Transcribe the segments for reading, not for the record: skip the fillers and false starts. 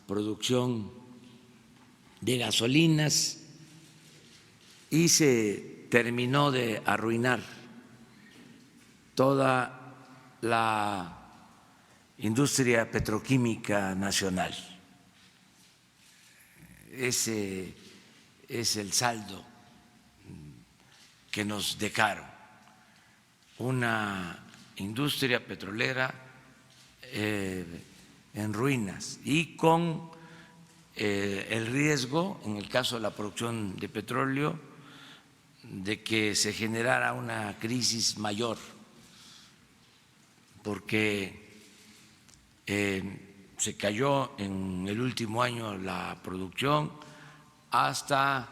producción de gasolinas y se terminó de arruinar toda la industria petroquímica nacional. Ese es el saldo que nos dejaron, una industria petrolera en ruinas y con el riesgo, en el caso de la producción de petróleo, de que se generara una crisis mayor, porque se cayó en el último año la producción hasta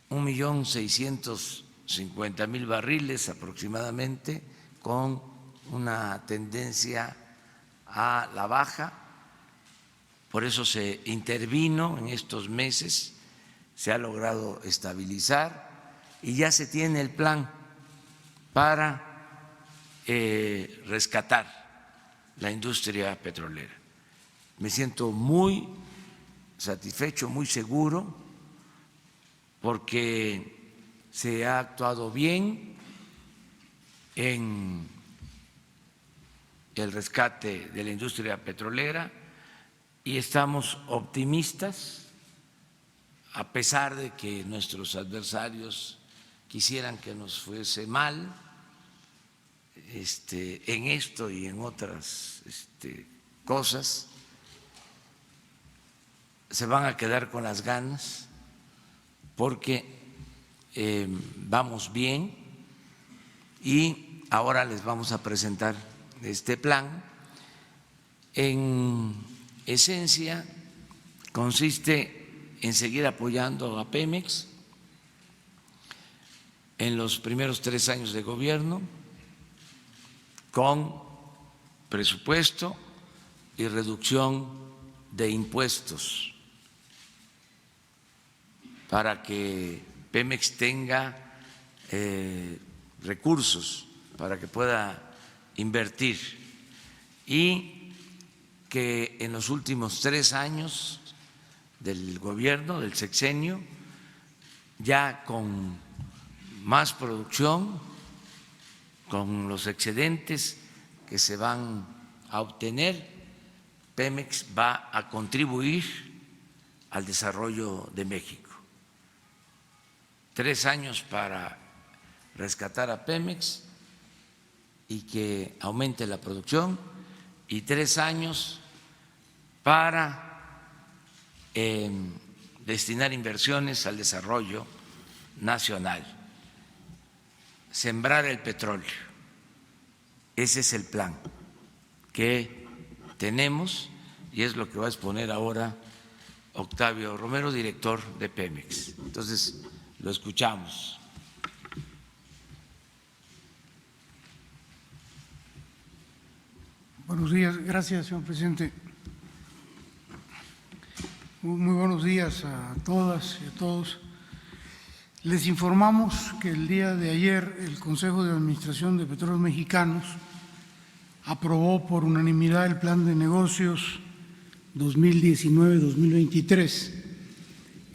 1.650.000 barriles aproximadamente, con una tendencia a la baja. Por eso se intervino en estos meses, se ha logrado estabilizar y ya se tiene el plan para rescatar la industria petrolera. Me siento muy satisfecho, muy seguro, porque se ha actuado bien en el rescate de la industria petrolera y estamos optimistas, a pesar de que nuestros adversarios quisieran que nos fuese mal en esto y en otras cosas. Se van a quedar con las ganas porque vamos bien y ahora les vamos a presentar este plan. En esencia consiste en seguir apoyando a Pemex en los primeros 3 años de gobierno con presupuesto y reducción de impuestos para que Pemex tenga recursos para que pueda invertir y que en los últimos 3 años del gobierno, del sexenio, ya con más producción, con los excedentes que se van a obtener, Pemex va a contribuir al desarrollo de México. 3 años para rescatar a Pemex y que aumente la producción y 3 años para destinar inversiones al desarrollo nacional, sembrar el petróleo. Ese es el plan que tenemos y es lo que va a exponer ahora Octavio Romero, director de Pemex. Entonces, lo escuchamos. Buenos días, gracias, señor presidente. Muy buenos días a todas y a todos. Les informamos que el día de ayer el Consejo de Administración de Petróleos Mexicanos aprobó por unanimidad el Plan de Negocios 2019-2023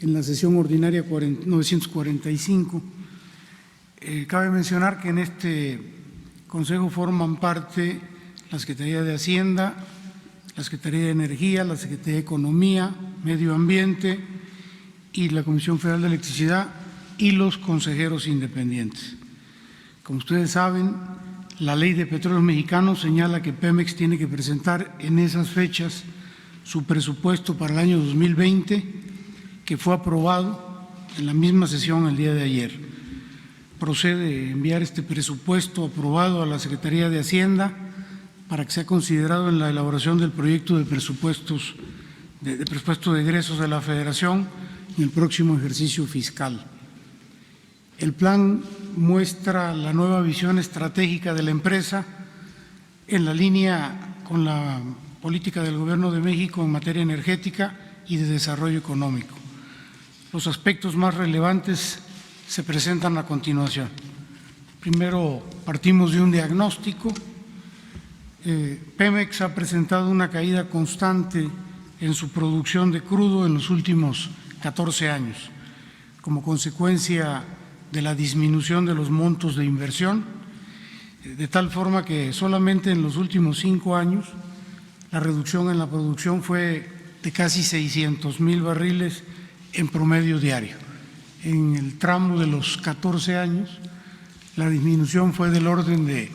en la sesión ordinaria 945. Cabe mencionar que en este Consejo forman parte la Secretaría de Hacienda, la Secretaría de Energía, la Secretaría de Economía, Medio Ambiente y la Comisión Federal de Electricidad y los consejeros independientes. Como ustedes saben, la Ley de Petróleos Mexicanos señala que Pemex tiene que presentar en esas fechas su presupuesto para el año 2020, que fue aprobado en la misma sesión el día de ayer. Procede enviar este presupuesto aprobado a la Secretaría de Hacienda para que sea considerado en la elaboración del proyecto de presupuesto de egresos de la Federación en el próximo ejercicio fiscal. El plan muestra la nueva visión estratégica de la empresa en la línea con la política del Gobierno de México en materia energética y de desarrollo económico. Los aspectos más relevantes se presentan a continuación. Primero, partimos de un diagnóstico Pemex ha presentado una caída constante en su producción de crudo en los últimos 14 años, como consecuencia de la disminución de los montos de inversión, de tal forma que solamente en los últimos 5 años la reducción en la producción fue de casi 600,000 barriles en promedio diario. En el tramo de los 14 años, la disminución fue del orden de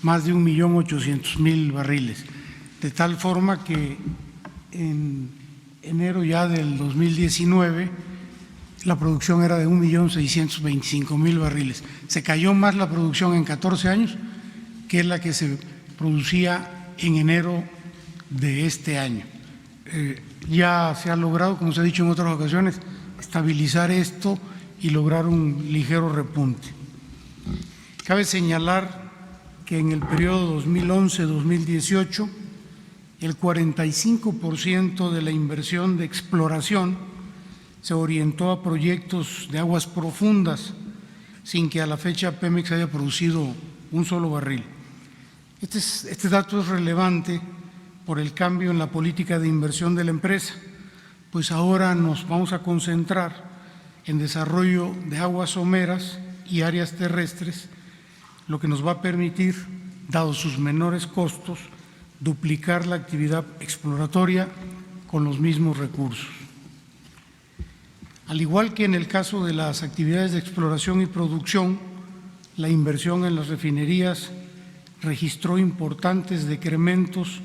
más de 1.800.000 barriles, de tal forma que en enero ya del 2019 la producción era de 1.625.000 barriles. Se cayó más la producción en 14 años que la que se producía en enero de este año. Ya se ha logrado, como se ha dicho en otras ocasiones, estabilizar esto y lograr un ligero repunte. Cabe señalar que en el periodo 2011-2018 el 45% de la inversión de exploración se orientó a proyectos de aguas profundas, sin que a la fecha Pemex haya producido un solo barril. Este dato es relevante por el cambio en la política de inversión de la empresa, pues ahora nos vamos a concentrar en desarrollo de aguas someras y áreas terrestres, lo que nos va a permitir, dados sus menores costos, duplicar la actividad exploratoria con los mismos recursos. Al igual que en el caso de las actividades de exploración y producción, la inversión en las refinerías registró importantes decrementos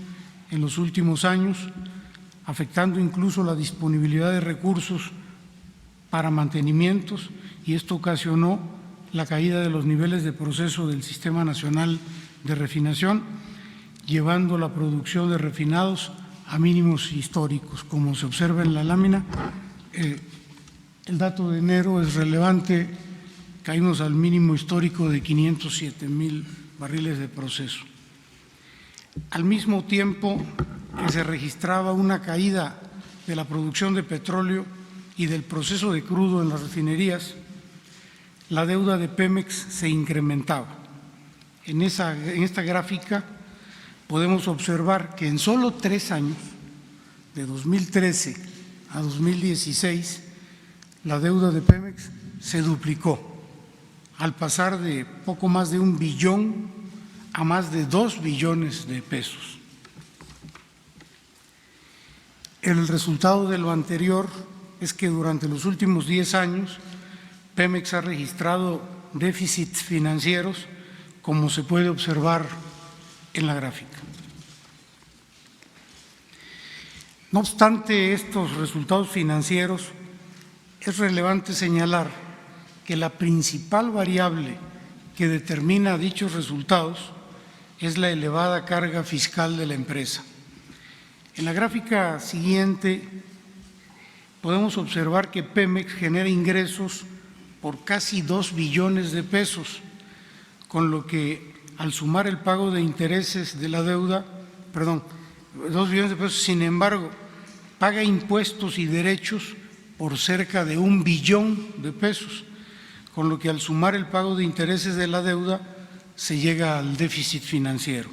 en los últimos años, afectando incluso la disponibilidad de recursos para mantenimientos, y esto ocasionó la caída de los niveles de proceso del Sistema Nacional de Refinación, llevando la producción de refinados a mínimos históricos. Como se observa en la lámina, el dato de enero es relevante, caímos al mínimo histórico de 507,000 barriles de proceso. Al mismo tiempo que se registraba una caída de la producción de petróleo y del proceso de crudo en las refinerías, la deuda de Pemex se incrementaba. En esta gráfica podemos observar que en solo 3 años, de 2013 a 2016, la deuda de Pemex se duplicó, al pasar de poco más de 1 billón a más de 2 billones de pesos. El resultado de lo anterior es que durante los últimos 10 años Pemex ha registrado déficits financieros, como se puede observar en la gráfica. No obstante estos resultados financieros, es relevante señalar que la principal variable que determina dichos resultados es la elevada carga fiscal de la empresa. En la gráfica siguiente podemos observar que Pemex genera ingresos por casi 2 billones de pesos, con lo que al sumar el pago de intereses de la deuda, 2 billones de pesos, sin embargo, paga impuestos y derechos por cerca de 1 billón de pesos, con lo que al sumar el pago de intereses de la deuda se llega al déficit financiero.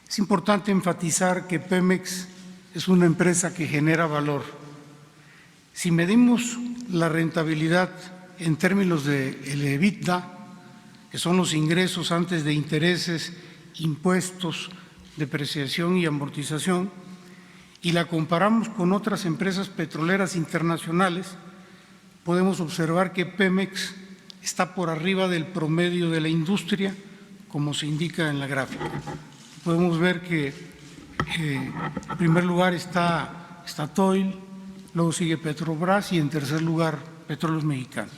Es importante enfatizar que Pemex es una empresa que genera valor. Si medimos la rentabilidad en términos de el EBITDA, que son los ingresos antes de intereses, impuestos, depreciación y amortización, y la comparamos con otras empresas petroleras internacionales, podemos observar que Pemex está por arriba del promedio de la industria, como se indica en la gráfica. Podemos ver que en primer lugar está Statoil, luego sigue Petrobras y en tercer lugar Petróleos Mexicanos.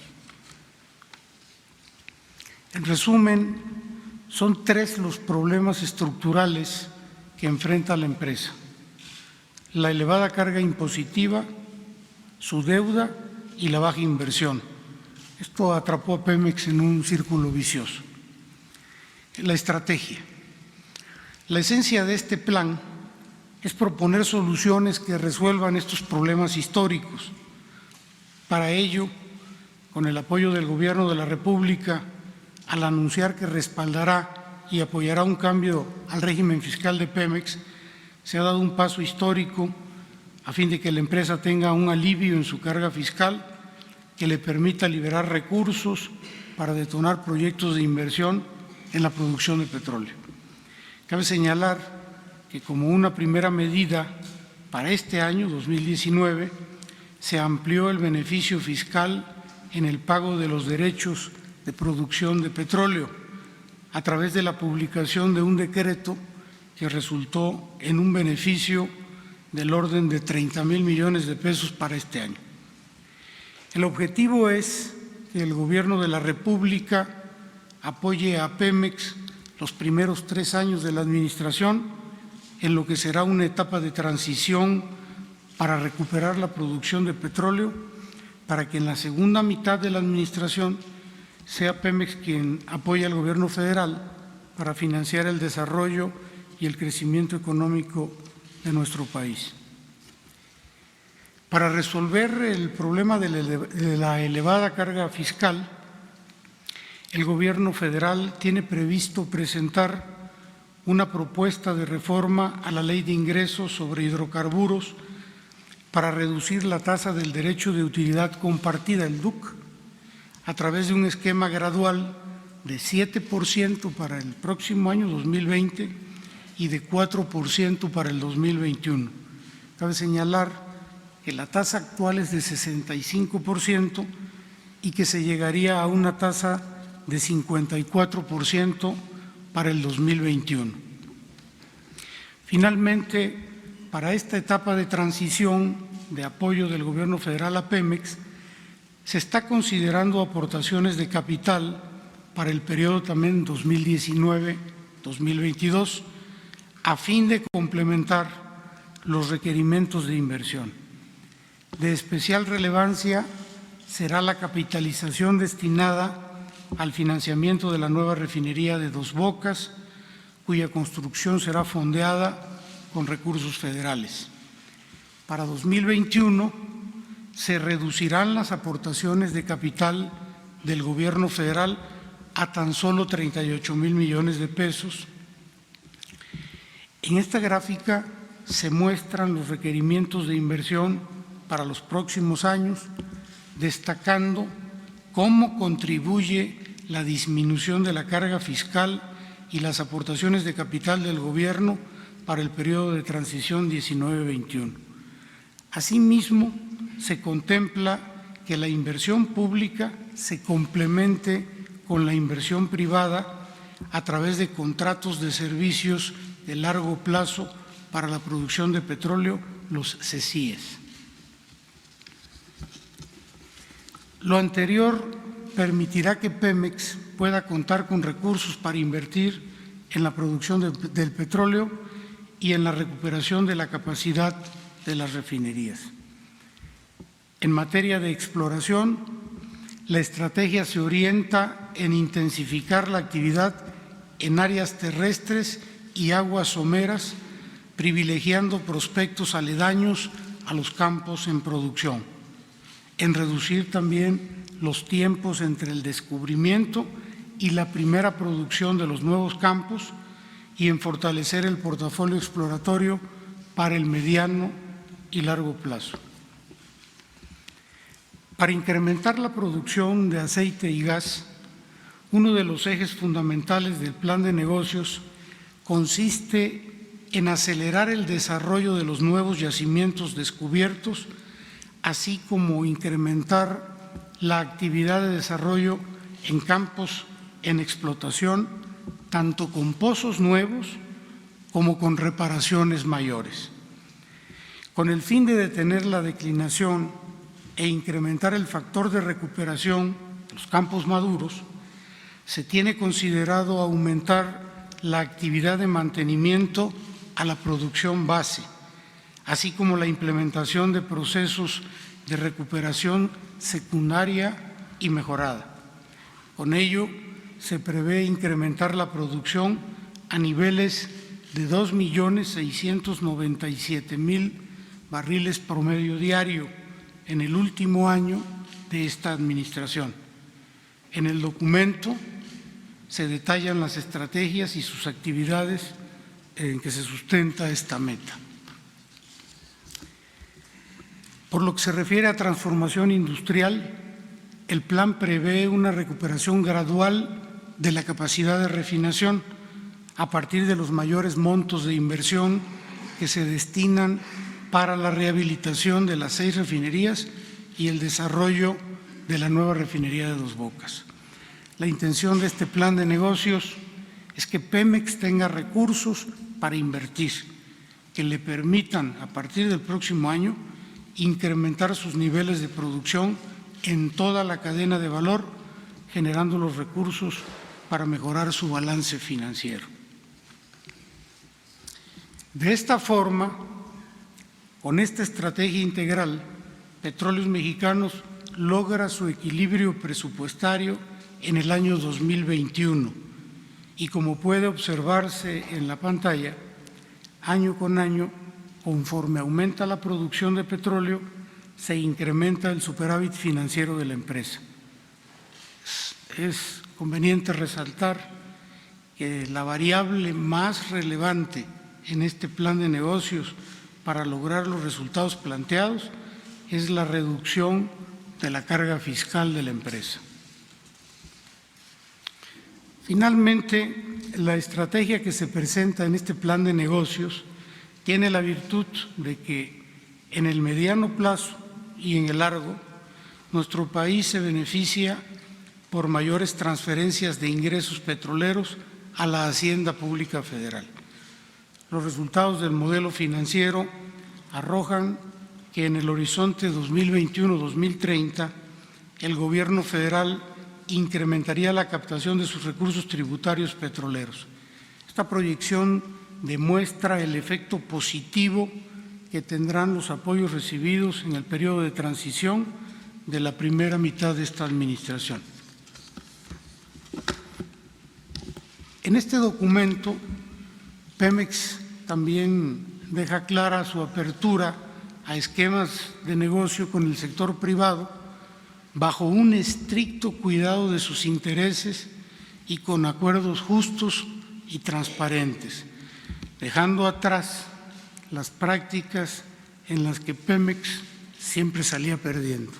En resumen, son 3 los problemas estructurales que enfrenta la empresa: la elevada carga impositiva, su deuda y la baja inversión. Esto atrapó a Pemex en un círculo vicioso. La estrategia. La esencia de este plan es proponer soluciones que resuelvan estos problemas históricos. Para ello, con el apoyo del Gobierno de la República, al anunciar que respaldará y apoyará un cambio al régimen fiscal de Pemex, se ha dado un paso histórico a fin de que la empresa tenga un alivio en su carga fiscal que le permita liberar recursos para detonar proyectos de inversión en la producción de petróleo. Cabe señalar que como una primera medida para este año 2019 se amplió el beneficio fiscal en el pago de los derechos de producción de petróleo a través de la publicación de un decreto que resultó en un beneficio del orden de 30,000 millones de pesos para este año. El objetivo es que el Gobierno de la República apoye a Pemex los primeros 3 años de la administración en lo que será una etapa de transición para recuperar la producción de petróleo, para que en la segunda mitad de la administración sea Pemex quien apoye al Gobierno federal para financiar el desarrollo y el crecimiento económico de nuestro país. Para resolver el problema de la elevada carga fiscal, el Gobierno federal tiene previsto presentar una propuesta de reforma a la Ley de Ingresos sobre Hidrocarburos para reducir la tasa del derecho de utilidad compartida, el DUC, a través de un esquema gradual de 7% para el próximo año 2020 y de 4% para el 2021. Cabe señalar que la tasa actual es de 65% y que se llegaría a una tasa de 54% para el 2021. Finalmente, para esta etapa de transición de apoyo del Gobierno federal a Pemex, se está considerando aportaciones de capital para el periodo también 2019-2022, a fin de complementar los requerimientos de inversión. De especial relevancia será la capitalización destinada al financiamiento de la nueva refinería de Dos Bocas, cuya construcción será fondeada con recursos federales. Para 2021 se reducirán las aportaciones de capital del Gobierno federal a tan solo 38,000 millones de pesos. En esta gráfica se muestran los requerimientos de inversión para los próximos años, destacando cómo contribuye la disminución de la carga fiscal y las aportaciones de capital del Gobierno para el periodo de transición 19-21. Asimismo, se contempla que la inversión pública se complemente con la inversión privada a través de contratos de servicios de largo plazo para la producción de petróleo, los CESIES. Lo anterior permitirá que Pemex pueda contar con recursos para invertir en la producción del petróleo y en la recuperación de la capacidad de las refinerías. En materia de exploración, la estrategia se orienta en intensificar la actividad en áreas terrestres y aguas someras, privilegiando prospectos aledaños a los campos en producción, en reducir también los tiempos entre el descubrimiento y la primera producción de los nuevos campos y en fortalecer el portafolio exploratorio para el mediano y largo plazo. Para incrementar la producción de aceite y gas, uno de los ejes fundamentales del plan de negocios consiste en acelerar el desarrollo de los nuevos yacimientos descubiertos, así como incrementar la actividad de desarrollo en campos en explotación, tanto con pozos nuevos como con reparaciones mayores. Con el fin de detener la declinación e incrementar el factor de recuperación de los campos maduros, se tiene considerado aumentar la actividad de mantenimiento a la producción base, así como la implementación de procesos de recuperación secundaria y mejorada. Con ello, se prevé incrementar la producción a niveles de 2.697.000 barriles promedio diario en el último año de esta administración. En el documento se detallan las estrategias y sus actividades en que se sustenta esta meta. Por lo que se refiere a transformación industrial, el plan prevé una recuperación gradual de la capacidad de refinación a partir de los mayores montos de inversión que se destinan para la rehabilitación de las 6 refinerías y el desarrollo de la nueva refinería de Dos Bocas. La intención de este plan de negocios es que Pemex tenga recursos para invertir, que le permitan a partir del próximo año incrementar sus niveles de producción en toda la cadena de valor, generando los recursos para mejorar su balance financiero. De esta forma, con esta estrategia integral, Petróleos Mexicanos logra su equilibrio presupuestario en el año 2021 y, como puede observarse en la pantalla, año con año, conforme aumenta la producción de petróleo, se incrementa el superávit financiero de la empresa. Es conveniente resaltar que la variable más relevante en este plan de negocios para lograr los resultados planteados es la reducción de la carga fiscal de la empresa. Finalmente, la estrategia que se presenta en este plan de negocios tiene la virtud de que en el mediano plazo y en el largo, nuestro país se beneficia por mayores transferencias de ingresos petroleros a la Hacienda Pública Federal. Los resultados del modelo financiero arrojan que en el horizonte 2021-2030 el Gobierno federal incrementaría la captación de sus recursos tributarios petroleros. Esta proyección demuestra el efecto positivo que tendrán los apoyos recibidos en el periodo de transición de la primera mitad de esta administración. En este documento, Pemex también deja clara su apertura a esquemas de negocio con el sector privado bajo un estricto cuidado de sus intereses y con acuerdos justos y transparentes, dejando atrás las prácticas en las que Pemex siempre salía perdiendo.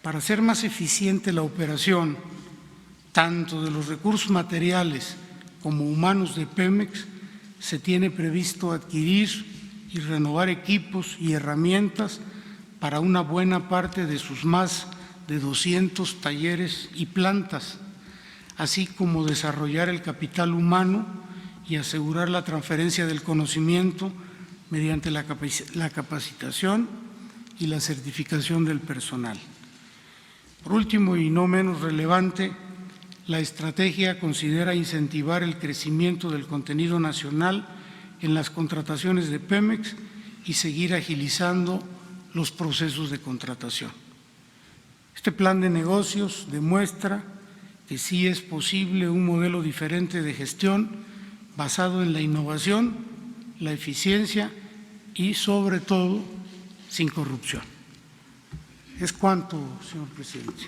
Para hacer más eficiente la operación, tanto de los recursos materiales como humanos de Pemex, se tiene previsto adquirir y renovar equipos y herramientas para una buena parte de sus más de 200 talleres y plantas, así como desarrollar el capital humano y asegurar la transferencia del conocimiento mediante la capacitación y la certificación del personal. Por último, y no menos relevante, la estrategia considera incentivar el crecimiento del contenido nacional en las contrataciones de Pemex y seguir agilizando los procesos de contratación. Este plan de negocios demuestra que sí es posible un modelo diferente de gestión basado en la innovación, la eficiencia y, sobre todo, sin corrupción. Es cuanto, señor presidente.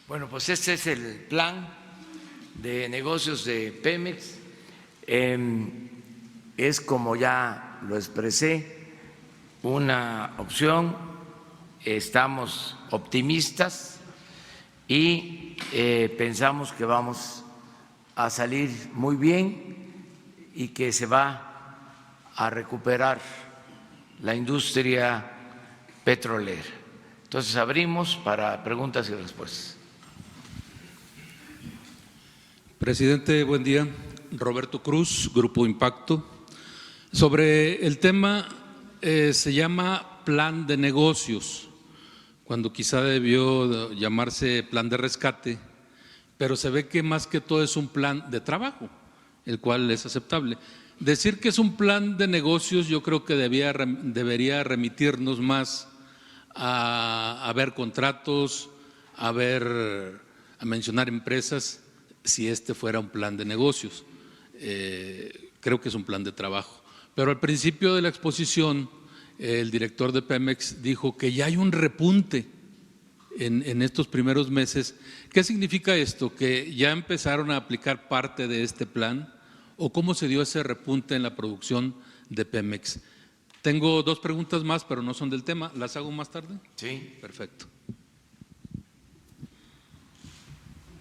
Bueno, pues este es el plan de negocios de Pemex. Es, como ya lo expresé, una opción. Estamos optimistas y pensamos que vamos a salir muy bien y que se va a recuperar la industria petrolera. Entonces abrimos para preguntas y respuestas. Presidente, buen día. Roberto Cruz, Grupo Impacto. Sobre el tema, se llama plan de negocios, cuando quizá debió llamarse plan de rescate, pero se ve que más que todo es un plan de trabajo, el cual es aceptable. Decir que es un plan de negocios yo creo que debería remitirnos más a ver contratos, a mencionar empresas, si este fuera un plan de negocios. Creo que es un plan de trabajo. Pero al principio de la exposición, el director de Pemex dijo que ya hay un repunte en estos primeros meses. ¿Qué significa esto? ¿Que ya empezaron a aplicar parte de este plan? ¿O cómo se dio ese repunte en la producción de Pemex? Tengo dos preguntas más, pero no son del tema. ¿Las hago más tarde? Sí. Perfecto.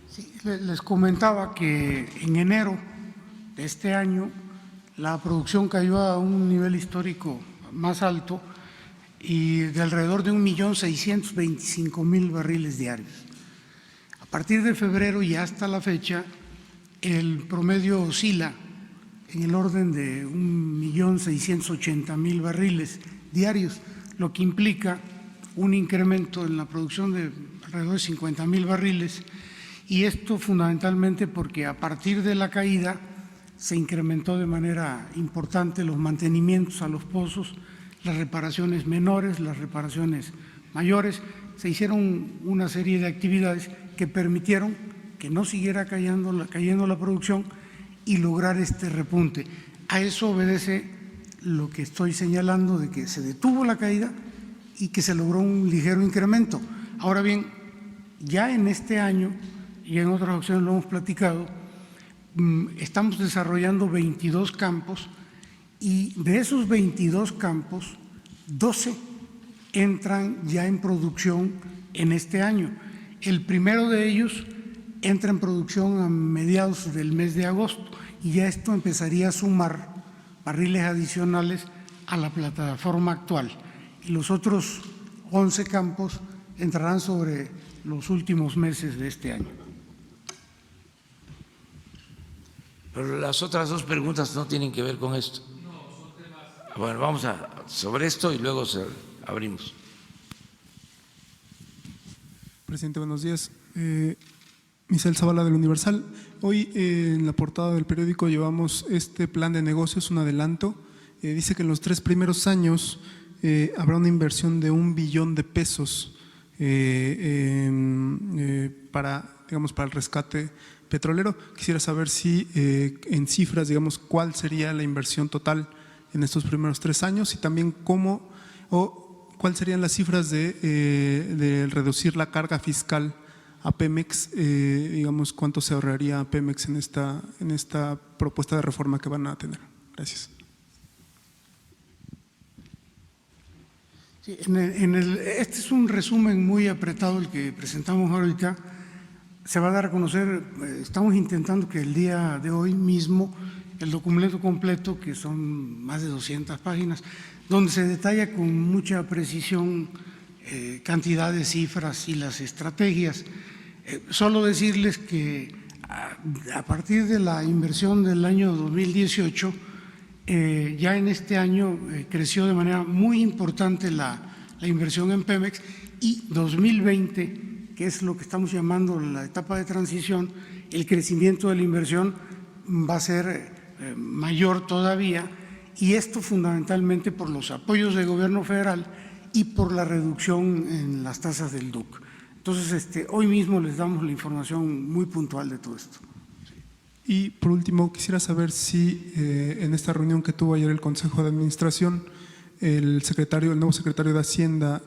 Sí, les comentaba que en enero de este año la producción cayó a un nivel histórico más alto y de alrededor de 1.625.000 barriles diarios. A partir de febrero y hasta la fecha, el promedio oscila en el orden de 1.680.000 barriles diarios, lo que implica un incremento en la producción de alrededor de 50.000 barriles, y esto fundamentalmente porque a partir de la caída se incrementó de manera importante los mantenimientos a los pozos, las reparaciones menores, las reparaciones mayores. Se hicieron una serie de actividades que permitieron que no siguiera cayendo la producción y lograr este repunte. A eso obedece lo que estoy señalando, de que se detuvo la caída y que se logró un ligero incremento. Ahora bien, ya en este año, y en otras ocasiones lo hemos platicado, estamos desarrollando 22 campos, y de esos 22 campos, 12 entran ya en producción en este año. El primero de ellos entra en producción a mediados del mes de agosto, y ya esto empezaría a sumar barriles adicionales a la plataforma actual. Y los otros 11 campos entrarán sobre los últimos meses de este año. Pero las otras dos preguntas no tienen que ver con esto. No, son temas. Bueno, vamos sobre esto y luego abrimos. Presidente, buenos días. Misael Zavala del Universal. Hoy en la portada del periódico llevamos este plan de negocios, un adelanto. Dice que en los 3 primeros años habrá una inversión de 1 billón de pesos para el rescate petrolero. Quisiera saber si en cifras, cuál sería la inversión total en estos primeros 3 años, y también cuáles serían las cifras de reducir la carga fiscal a Pemex, cuánto se ahorraría a Pemex en esta propuesta de reforma que van a tener. Gracias. Sí, este es un resumen muy apretado el que presentamos ahorita. Se va a dar a conocer, estamos intentando que el día de hoy mismo el documento completo, que son más de 200 páginas, donde se detalla con mucha precisión cantidad de cifras y las estrategias. Solo decirles que a partir de la inversión del año 2018, ya en este año creció de manera muy importante la inversión en Pemex, y 2020, que es lo que estamos llamando la etapa de transición, el crecimiento de la inversión va a ser mayor todavía, y esto fundamentalmente por los apoyos del gobierno federal y por la reducción en las tasas del DUC. Entonces, hoy mismo les damos la información muy puntual de todo esto. Y por último, quisiera saber si en esta reunión que tuvo ayer el Consejo de Administración, el nuevo secretario de Hacienda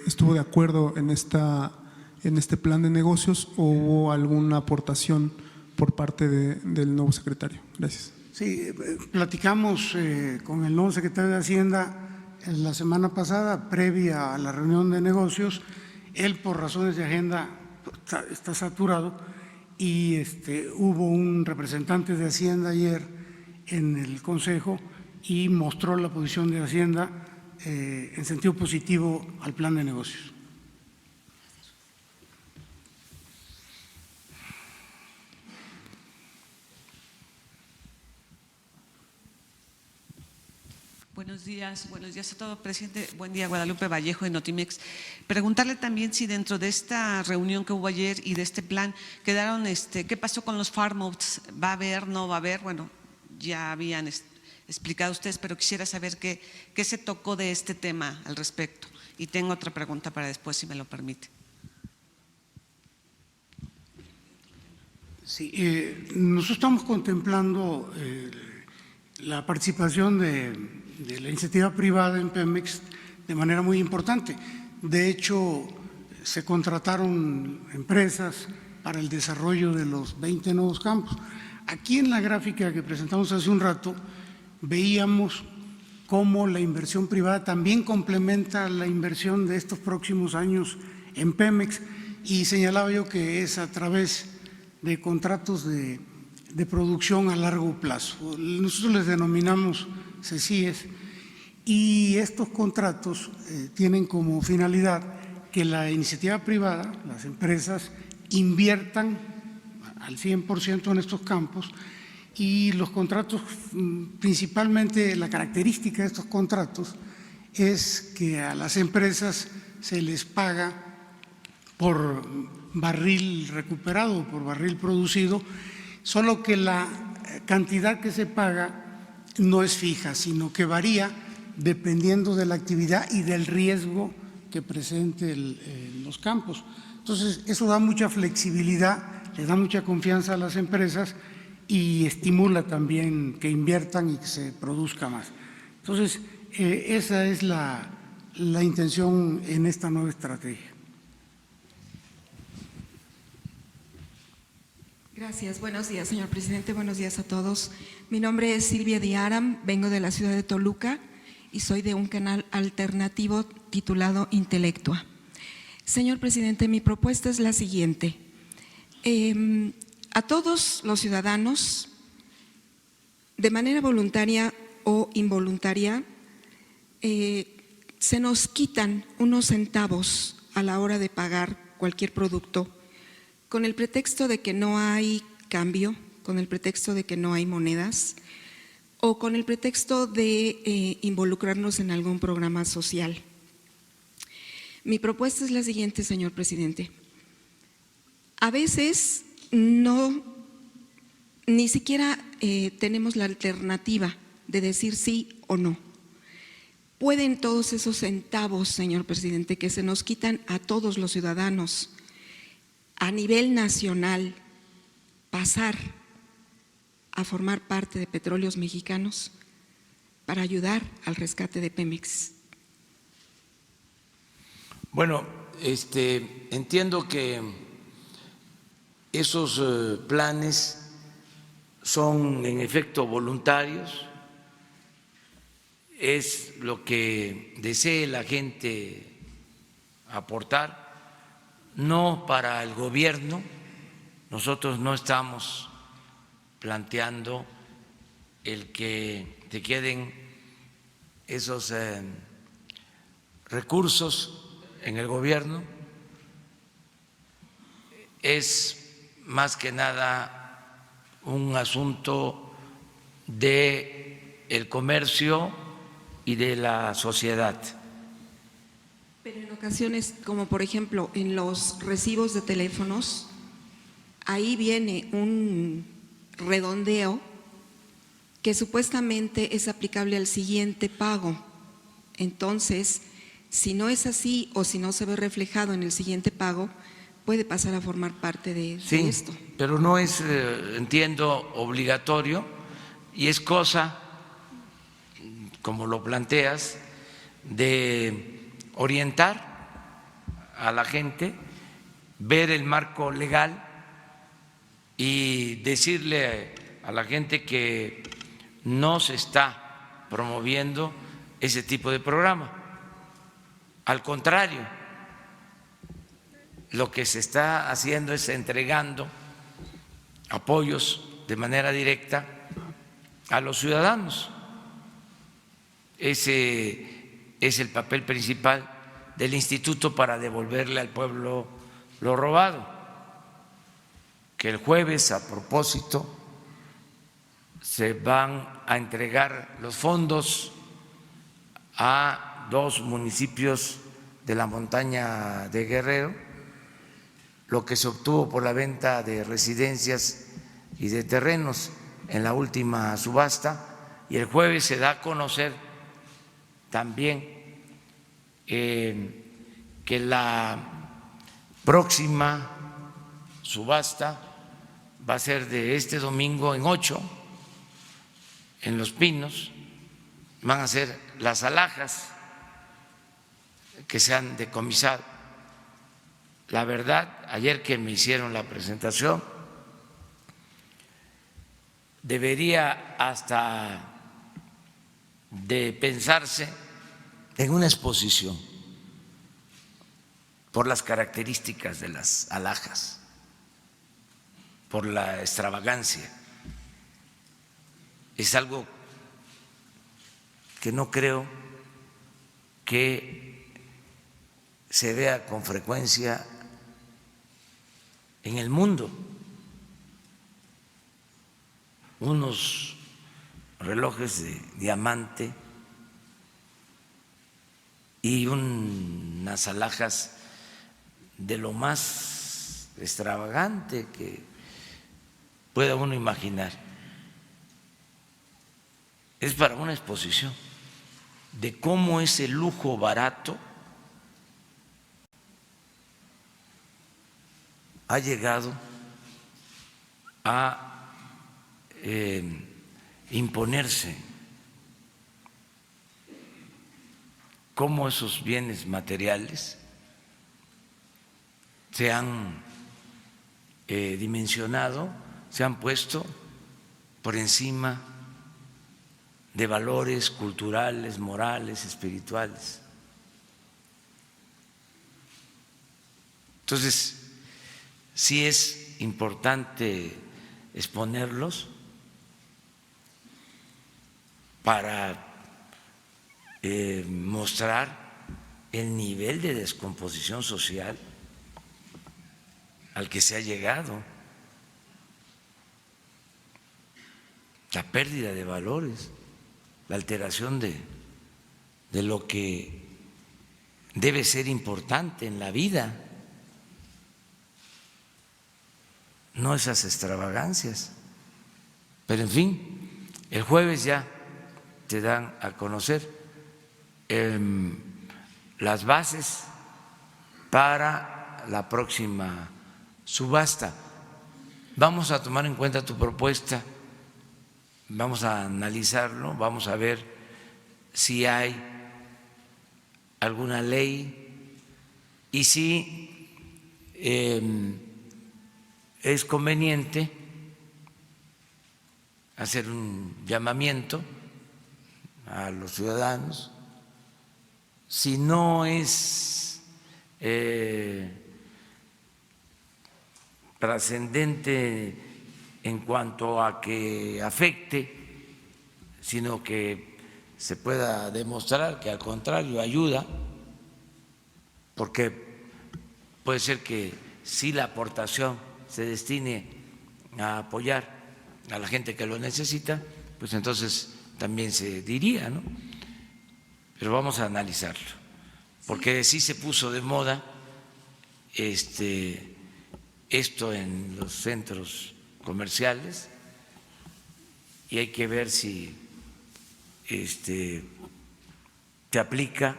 estuvo de acuerdo en este plan de negocios, o hubo alguna aportación por parte del nuevo secretario. Gracias. Sí, platicamos con el nuevo secretario de Hacienda la semana pasada, previa a la reunión de negocios. Él, por razones de agenda, está saturado, y hubo un representante de Hacienda ayer en el Consejo y mostró la posición de Hacienda en sentido positivo al plan de negocios. Buenos días a todos, presidente. Buen día, Guadalupe Vallejo de Notimex. Preguntarle también si dentro de esta reunión que hubo ayer y de este plan quedaron, ¿qué pasó con los farm outs? ¿Va a haber, no va a haber? Bueno, ya habían explicado ustedes, pero quisiera saber qué se tocó de este tema al respecto. Y tengo otra pregunta para después, si me lo permite. Sí, nosotros estamos contemplando la participación de la iniciativa privada en Pemex de manera muy importante. De hecho, se contrataron empresas para el desarrollo de los 20 nuevos campos. Aquí en la gráfica que presentamos hace un rato veíamos cómo la inversión privada también complementa la inversión de estos próximos años en Pemex, y señalaba yo que es a través de contratos de producción a largo plazo. Nosotros les denominamos CECIES, y estos contratos tienen como finalidad que la iniciativa privada, las empresas, inviertan al 100% en estos campos, y los contratos, principalmente la característica de estos contratos es que a las empresas se les paga por barril recuperado, por barril producido, solo que la cantidad que se paga no es fija, sino que varía dependiendo de la actividad y del riesgo que presente los campos. Entonces, eso da mucha flexibilidad, le da mucha confianza a las empresas y estimula también que inviertan y que se produzca más. Entonces, esa es la intención en esta nueva estrategia. Gracias. Buenos días, señor presidente. Buenos días a todos. Mi nombre es Silvia Diaram, vengo de la ciudad de Toluca y soy de un canal alternativo titulado Intelectua. Señor presidente, mi propuesta es la siguiente. A todos los ciudadanos, de manera voluntaria o involuntaria, se nos quitan unos centavos a la hora de pagar cualquier producto con el pretexto de que no hay cambio, con el pretexto de que no hay monedas o con el pretexto de involucrarnos en algún programa social. Mi propuesta es la siguiente, señor presidente. A veces ni siquiera tenemos la alternativa de decir sí o no. ¿Pueden todos esos centavos, señor presidente, que se nos quitan a todos los ciudadanos a nivel nacional pasar a formar parte de Petróleos Mexicanos para ayudar al rescate de Pemex? Bueno, entiendo que esos planes son en efecto voluntarios, es lo que desee la gente aportar, no para el gobierno. Nosotros no estamos planteando el que te queden esos recursos en el gobierno, es más que nada un asunto del comercio y de la sociedad. Pero en ocasiones, como por ejemplo en los recibos de teléfonos, ahí viene un redondeo que supuestamente es aplicable al siguiente pago. Entonces, si no es así o si no se ve reflejado en el siguiente pago, puede pasar a formar parte de esto. Pero no es, entiendo, obligatorio, y es cosa, como lo planteas, de orientar a la gente, ver el marco legal y decirle a la gente que no se está promoviendo ese tipo de programa. Al contrario, lo que se está haciendo es entregando apoyos de manera directa a los ciudadanos. Ese es el papel principal del instituto para devolverle al pueblo lo robado. Que el jueves, a propósito, se van a entregar los fondos a 2 municipios de la montaña de Guerrero, lo que se obtuvo por la venta de residencias y de terrenos en la última subasta, y el jueves se da a conocer también que la próxima subasta va a ser de este domingo en 8, en Los Pinos. Van a ser las alhajas que se han decomisado la verdad, ayer que me hicieron la presentación, debería hasta de pensarse en una exposición por las características de las alhajas, por la extravagancia. Es algo que no creo que se vea con frecuencia en el mundo. Unos relojes de diamante y unas alhajas de lo más extravagante que pueda uno imaginar. Es para una exposición de cómo ese lujo barato ha llegado a imponerse, cómo esos bienes materiales se han dimensionado, se han puesto por encima de valores culturales, morales, espirituales. Entonces, sí es importante exponerlos para mostrar el nivel de descomposición social al que se ha llegado, la pérdida de valores, la alteración de lo que debe ser importante en la vida, no esas extravagancias. Pero en fin, el jueves ya te dan a conocer las bases para la próxima subasta. Vamos a tomar en cuenta tu propuesta, vamos a analizarlo, vamos a ver si hay alguna ley y si es conveniente hacer un llamamiento a los ciudadanos. Si no es trascendente en cuanto a que afecte, sino que se pueda demostrar que al contrario ayuda, porque puede ser que si la aportación se destine a apoyar a la gente que lo necesita, pues entonces también se diría, ¿no? Pero vamos a analizarlo, porque sí se puso de moda esto en los centros comerciales y hay que ver si se aplica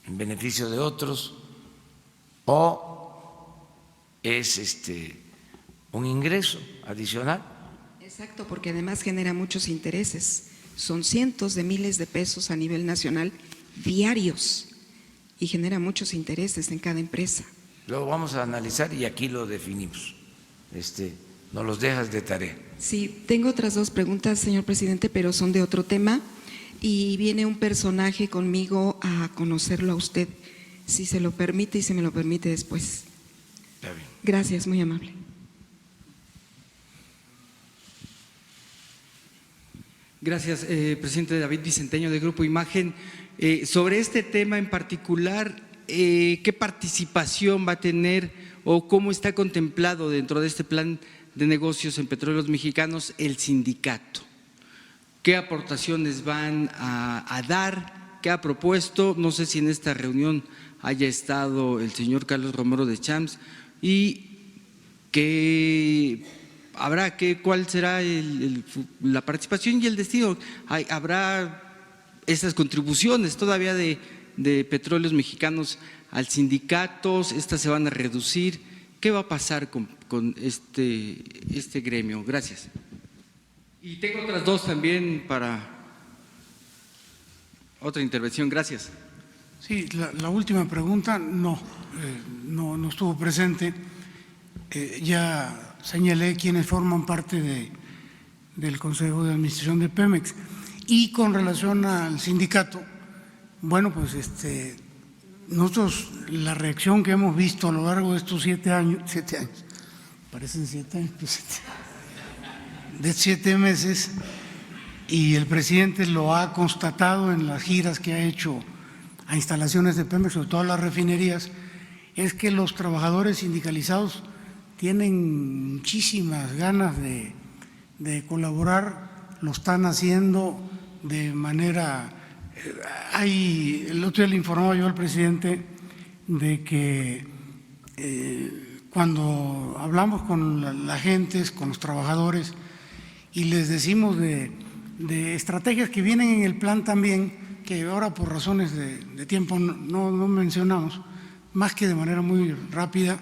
en beneficio de otros o es un ingreso adicional. Exacto, porque además genera muchos intereses. Son cientos de miles de pesos a nivel nacional diarios y genera muchos intereses en cada empresa. Lo vamos a analizar y aquí lo definimos. Nos los dejas de tarea. Sí, tengo otras dos preguntas, señor presidente, pero son de otro tema y viene un personaje conmigo a conocerlo a usted, si se lo permite y si me lo permite después. Está bien. Gracias, muy amable. Gracias, presidente David Vicenteño de Grupo Imagen. Sobre este tema en particular, ¿qué participación va a tener o cómo está contemplado dentro de este plan de negocios en Petróleos Mexicanos el sindicato? ¿Qué aportaciones van a dar? ¿Qué ha propuesto? No sé si en esta reunión haya estado el señor Carlos Romero de Champs y ¿cuál será la participación y el destino? ¿Habrá esas contribuciones todavía de Petróleos Mexicanos al sindicato? ¿Estas se van a reducir? ¿Qué va a pasar con este gremio? Gracias. Y tengo otras dos también para otra intervención. Gracias. Sí, la última pregunta no estuvo presente. Ya señalé quiénes forman parte del Consejo de Administración de Pemex. Y con relación al sindicato, bueno, pues nosotros la reacción que hemos visto a lo largo de estos 7 años, parecen 7 años, de 7 meses, y el presidente lo ha constatado en las giras que ha hecho a instalaciones de Pemex, sobre todo a las refinerías, es que los trabajadores sindicalizados tienen muchísimas ganas de colaborar, lo están haciendo de manera… el otro día le informaba yo al presidente de que cuando hablamos con la gente, con los trabajadores, y les decimos de estrategias que vienen en el plan también, que ahora por razones de tiempo no mencionamos, más que de manera muy rápida,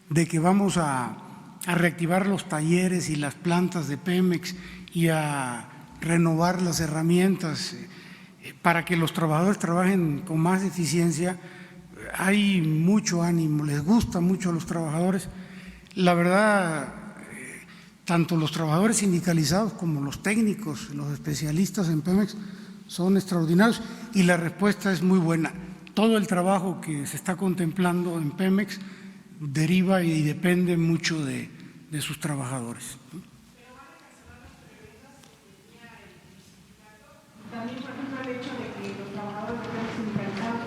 de que vamos a reactivar los talleres y las plantas de Pemex y a renovar las herramientas para que los trabajadores trabajen con más eficiencia. Hay mucho ánimo, les gusta mucho a los trabajadores. La verdad, tanto los trabajadores sindicalizados como los técnicos, los especialistas en Pemex son extraordinarios y la respuesta es muy buena. Todo el trabajo que se está contemplando en Pemex deriva y depende mucho de sus trabajadores. También, por ejemplo, el hecho de que los trabajadores de Pemex sindicalizados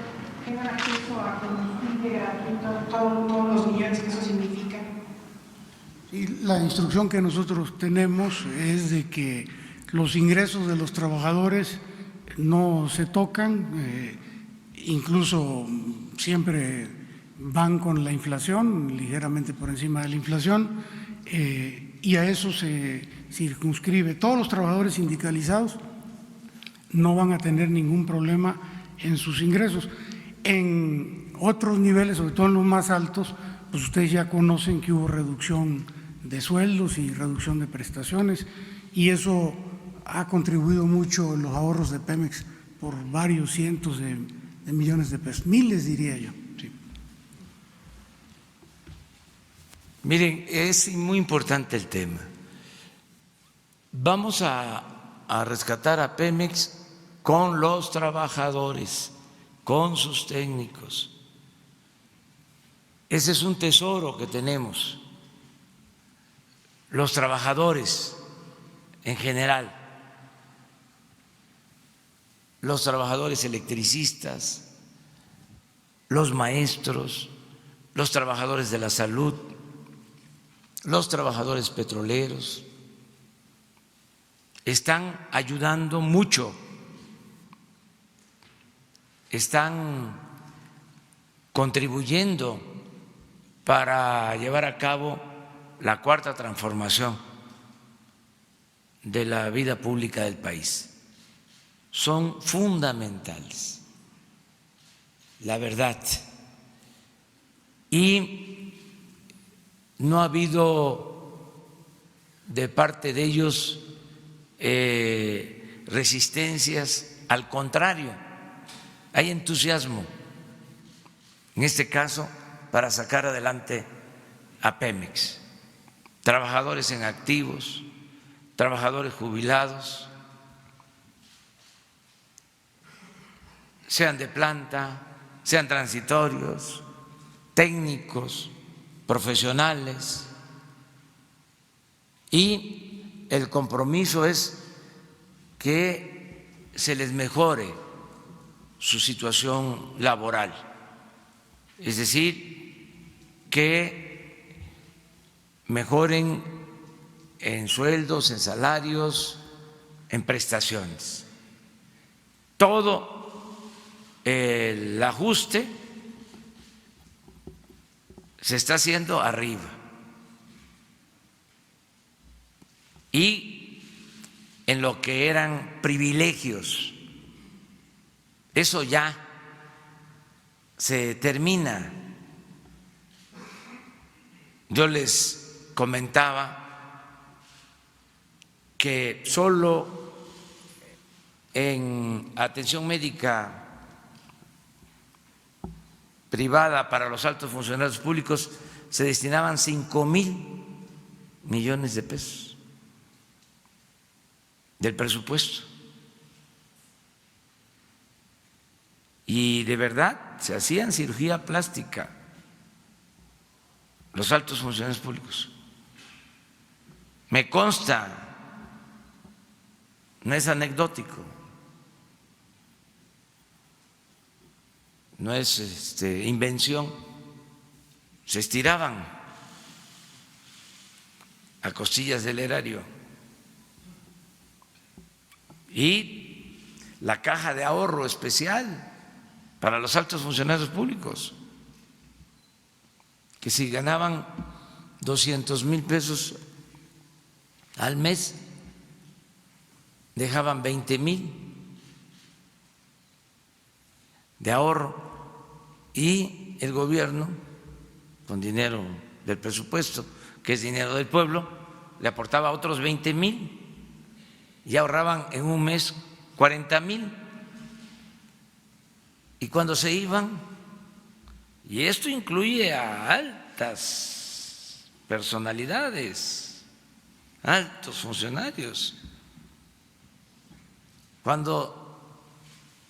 tengan acceso a combustible gratuito, todos los millones que eso significa. Y la instrucción que nosotros tenemos es de que los ingresos de los trabajadores no se tocan, incluso siempre van con la inflación, ligeramente por encima de la inflación, y a eso se circunscribe. Todos los trabajadores sindicalizados no van a tener ningún problema en sus ingresos. En otros niveles, sobre todo en los más altos, pues ustedes ya conocen que hubo reducción de sueldos y reducción de prestaciones, y eso ha contribuido mucho en los ahorros de Pemex por varios cientos de millones de pesos, miles diría yo. Sí. Miren, es muy importante el tema. Vamos a rescatar a Pemex con los trabajadores, con sus técnicos. Ese es un tesoro que tenemos, los trabajadores en general, los trabajadores electricistas, los maestros, los trabajadores de la salud, los trabajadores petroleros, están ayudando mucho, están contribuyendo para llevar a cabo la cuarta transformación de la vida pública del país. Son fundamentales, la verdad. Y no ha habido de parte de ellos resistencias, al contrario, hay entusiasmo, en este caso, para sacar adelante a Pemex. Trabajadores en activos, trabajadores jubilados, sean de planta, sean transitorios, técnicos, profesionales, y el compromiso es que se les mejore su situación laboral, es decir, que mejoren en sueldos, en salarios, en prestaciones. Todo el ajuste se está haciendo arriba y en lo que eran privilegios, eso ya se termina. Yo les comentaba que solo en atención médica privada para los altos funcionarios públicos se destinaban 5,000 millones de pesos del presupuesto. Y de verdad se hacían cirugía plástica los altos funcionarios públicos. Me consta, no es anecdótico, no es invención, se estiraban a costillas del erario. Y la caja de ahorro especial para los altos funcionarios públicos, que si ganaban 200,000 pesos al mes, dejaban 20,000 de ahorro y el gobierno, con dinero del presupuesto, que es dinero del pueblo, le aportaba otros 20,000 y ahorraban en un mes 40,000. Y cuando se iban, y esto incluye a altas personalidades, altos funcionarios, cuando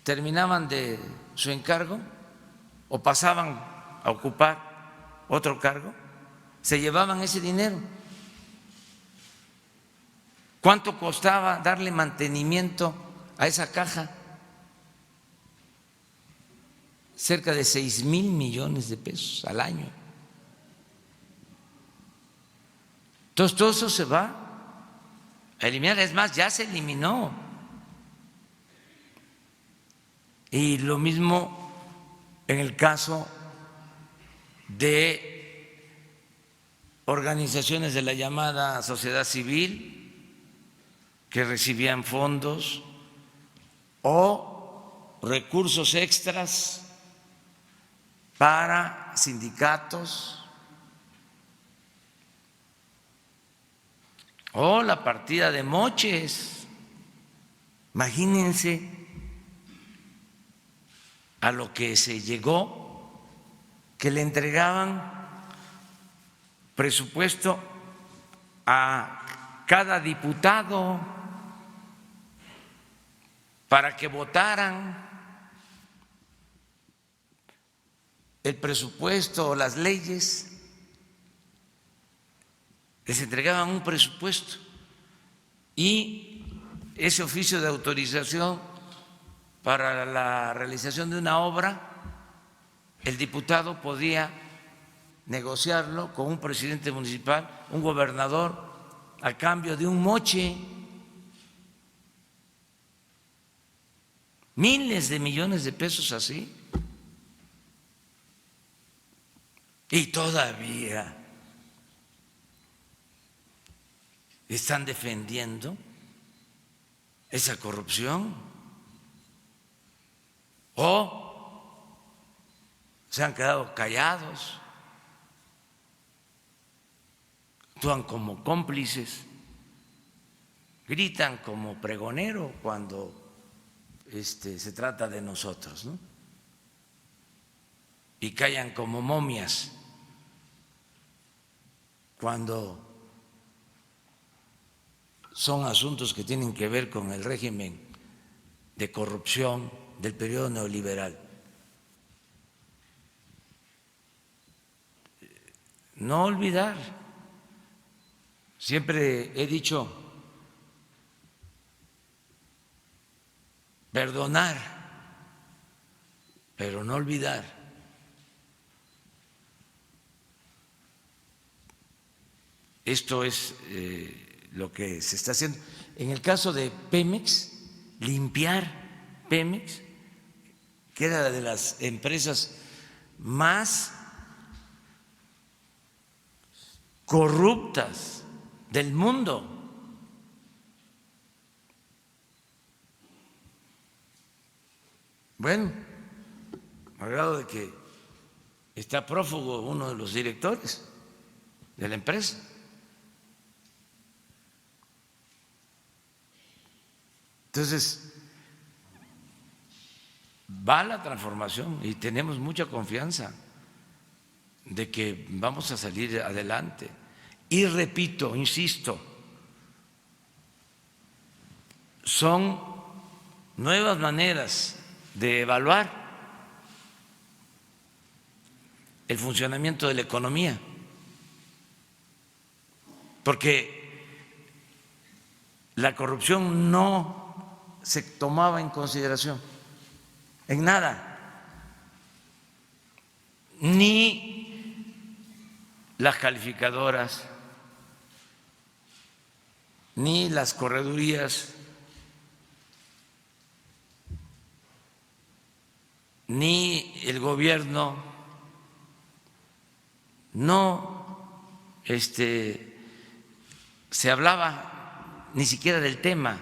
terminaban de su encargo o pasaban a ocupar otro cargo, se llevaban ese dinero. ¿Cuánto costaba darle mantenimiento a esa caja? Cerca de 6,000 millones de pesos al año. Entonces todo eso se va a eliminar, es más, ya se eliminó. Y lo mismo en el caso de organizaciones de la llamada sociedad civil que recibían fondos o recursos extras para sindicatos o la partida de moches. Imagínense a lo que se llegó, que le entregaban presupuesto a cada diputado para que votaran el presupuesto o las leyes. Les entregaban un presupuesto y ese oficio de autorización para la realización de una obra, el diputado podía negociarlo con un presidente municipal, un gobernador, a cambio de un moche. Miles de millones de pesos así. Y todavía están defendiendo esa corrupción o se han quedado callados, actúan como cómplices, gritan como pregonero cuando se trata de nosotros, ¿no? Y callan como momias cuando son asuntos que tienen que ver con el régimen de corrupción del periodo neoliberal. No olvidar, siempre he dicho, perdonar, pero no olvidar. Esto es lo que se está haciendo. En el caso de Pemex, limpiar Pemex, que era de las empresas más corruptas del mundo. Bueno, al grado de que está prófugo uno de los directores de la empresa. Entonces, va la transformación y tenemos mucha confianza de que vamos a salir adelante. Y repito, insisto, son nuevas maneras de evaluar el funcionamiento de la economía, porque la corrupción no se tomaba en consideración en nada, ni las calificadoras, ni las corredurías, ni el gobierno, no se hablaba ni siquiera del tema.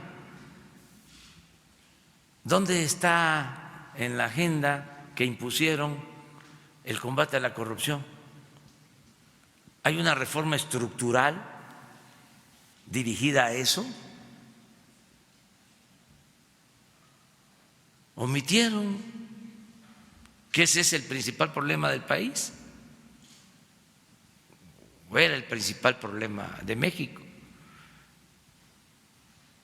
¿Dónde está en la agenda que impusieron el combate a la corrupción? ¿Hay una reforma estructural dirigida a eso? Omitieron que ese es el principal problema del país, o era el principal problema de México.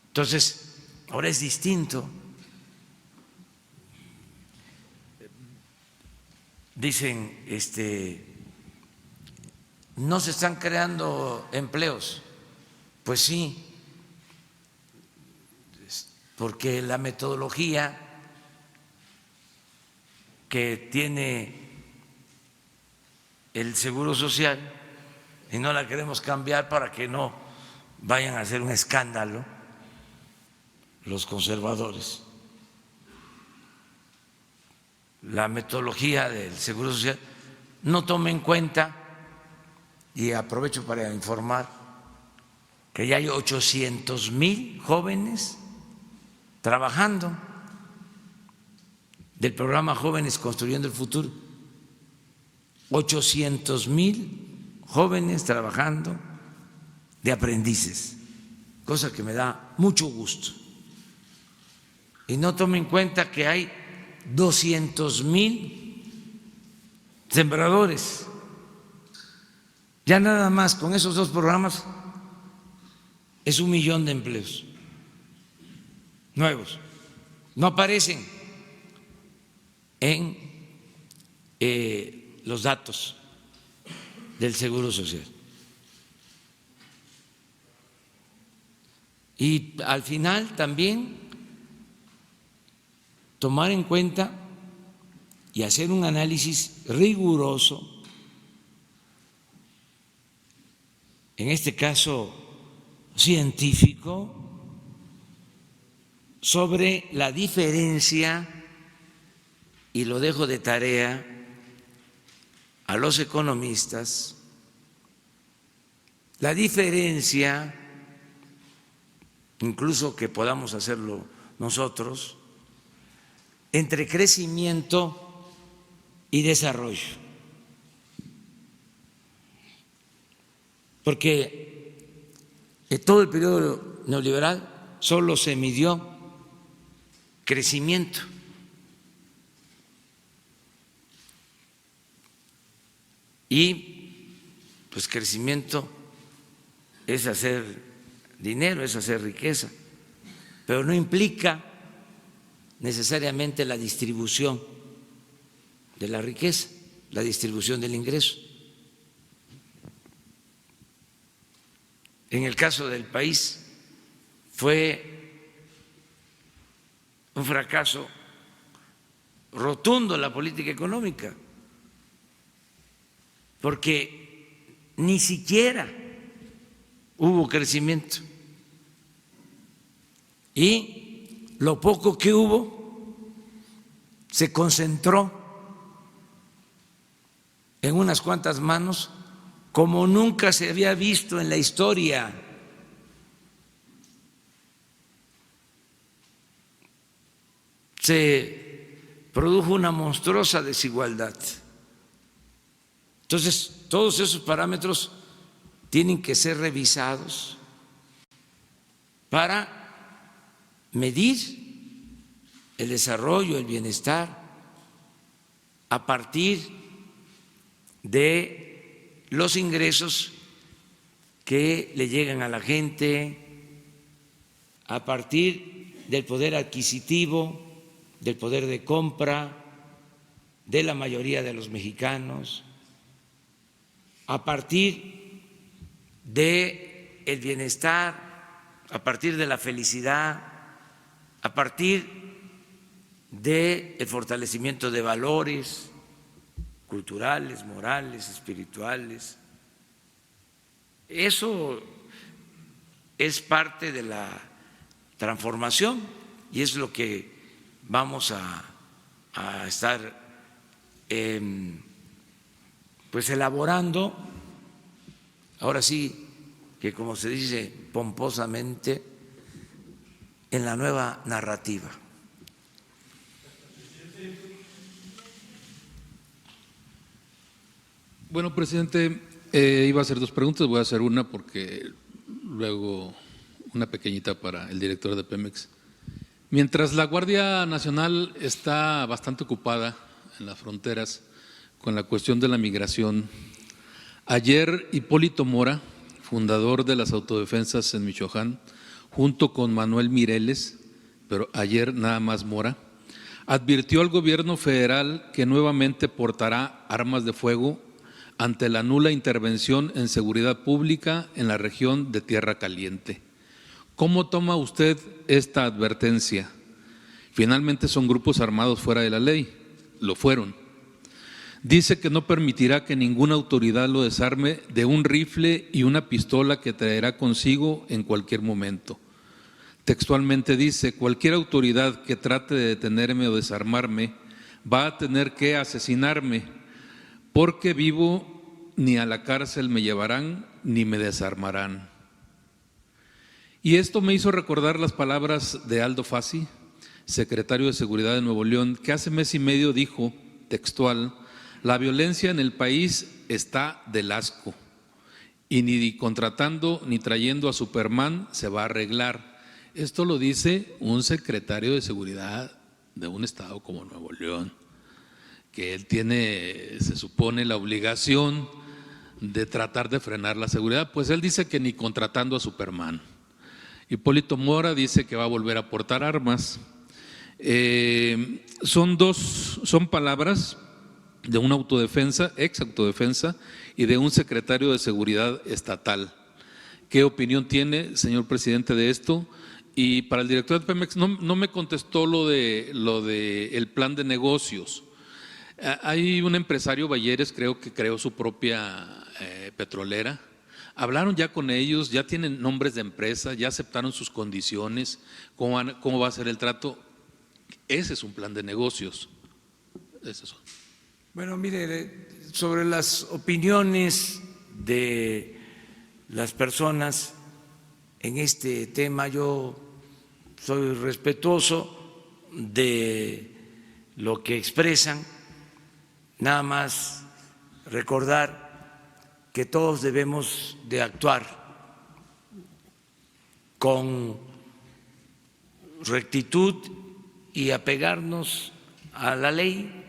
Entonces, ahora es distinto. Dicen, no se están creando empleos. Pues sí, porque la metodología que tiene el Seguro Social, y no la queremos cambiar para que no vayan a hacer un escándalo los conservadores. La metodología del Seguro Social no toma en cuenta, y aprovecho para informar, que ya hay 800,000 jóvenes trabajando del programa Jóvenes Construyendo el Futuro. 800,000 jóvenes trabajando de aprendices, cosa que me da mucho gusto. Y no tome en cuenta que hay 200,000 sembradores. Ya nada más con esos dos programas es 1,000,000 de empleos nuevos. No aparecen en los datos del Seguro Social. Y al final también tomar en cuenta y hacer un análisis riguroso, en este caso científico, sobre la diferencia, y lo dejo de tarea a los economistas, la diferencia, incluso que podamos hacerlo nosotros, entre crecimiento y desarrollo. Porque en todo el periodo neoliberal solo se midió crecimiento. Y pues crecimiento es hacer dinero, es hacer riqueza, pero no implica necesariamente la distribución de la riqueza, la distribución del ingreso. En el caso del país fue un fracaso rotundo la política económica, porque ni siquiera hubo crecimiento, y lo poco que hubo se concentró en unas cuantas manos como nunca se había visto en la historia. Se produjo una monstruosa desigualdad. Entonces, todos esos parámetros tienen que ser revisados para medir el desarrollo, el bienestar, a partir de los ingresos que le llegan a la gente, a partir del poder adquisitivo, del poder de compra de la mayoría de los mexicanos, a partir del bienestar, a partir de la felicidad, a partir del fortalecimiento de valores culturales, morales, espirituales. Eso es parte de la transformación y es lo que vamos a estar pues elaborando, ahora sí que como se dice pomposamente, en la nueva narrativa. Bueno, presidente, iba a hacer dos preguntas, voy a hacer una porque luego una pequeñita para el director de Pemex. Mientras la Guardia Nacional está bastante ocupada en las fronteras con la cuestión de la migración, ayer Hipólito Mora, fundador de las autodefensas en Michoacán, junto con Manuel Mireles, pero ayer nada más Mora, advirtió al gobierno federal que nuevamente portará armas de fuego ante la nula intervención en seguridad pública en la región de Tierra Caliente. ¿Cómo toma usted esta advertencia? Finalmente son grupos armados fuera de la ley, lo fueron. Dice que no permitirá que ninguna autoridad lo desarme de un rifle y una pistola que traerá consigo en cualquier momento. Textualmente dice, cualquier autoridad que trate de detenerme o desarmarme va a tener que asesinarme, porque vivo ni a la cárcel me llevarán ni me desarmarán. Y esto me hizo recordar las palabras de Aldo Fassi, secretario de Seguridad de Nuevo León, que hace mes y medio dijo, textual, la violencia en el país está del asco y ni contratando ni trayendo a Superman se va a arreglar. Esto lo dice un secretario de Seguridad de un estado como Nuevo León, que él tiene, se supone, la obligación de tratar de frenar la seguridad, pues él dice que ni contratando a Superman. Hipólito Mora dice que va a volver a aportar armas. Son palabras de una autodefensa, ex autodefensa, y de un secretario de Seguridad estatal. ¿Qué opinión tiene, señor presidente, de esto? Y para el director de Pemex, no me contestó lo de el plan de negocios. Hay un empresario, Bayeres, creo que creó su propia petrolera. Hablaron ya con ellos, ya tienen nombres de empresa, ya aceptaron sus condiciones, cómo va a ser el trato. Ese es un plan de negocios. Esos son. Bueno, mire, sobre las opiniones de las personas en este tema, yo soy respetuoso de lo que expresan. Nada más recordar que todos debemos de actuar con rectitud y apegarnos a la ley,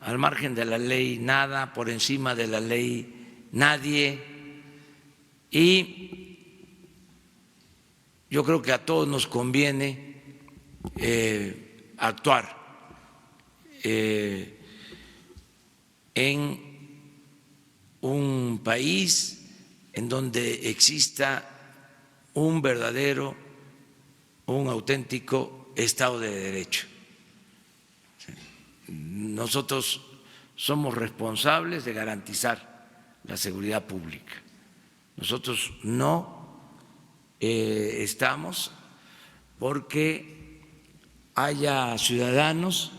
al margen de la ley nada, por encima de la ley nadie, y yo creo que a todos nos conviene actuar en un país en donde exista un verdadero, un auténtico Estado de Derecho. Nosotros somos responsables de garantizar la seguridad pública. Nosotros no estamos porque haya ciudadanos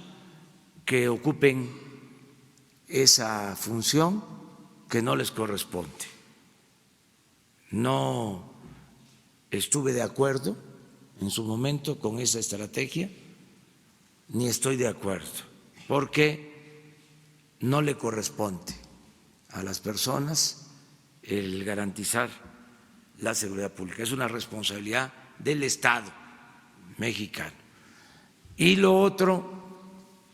que ocupen esa función que no les corresponde. No estuve de acuerdo en su momento con esa estrategia, ni estoy de acuerdo, porque no le corresponde a las personas el garantizar la seguridad pública. Es una responsabilidad del Estado mexicano. Y lo otro,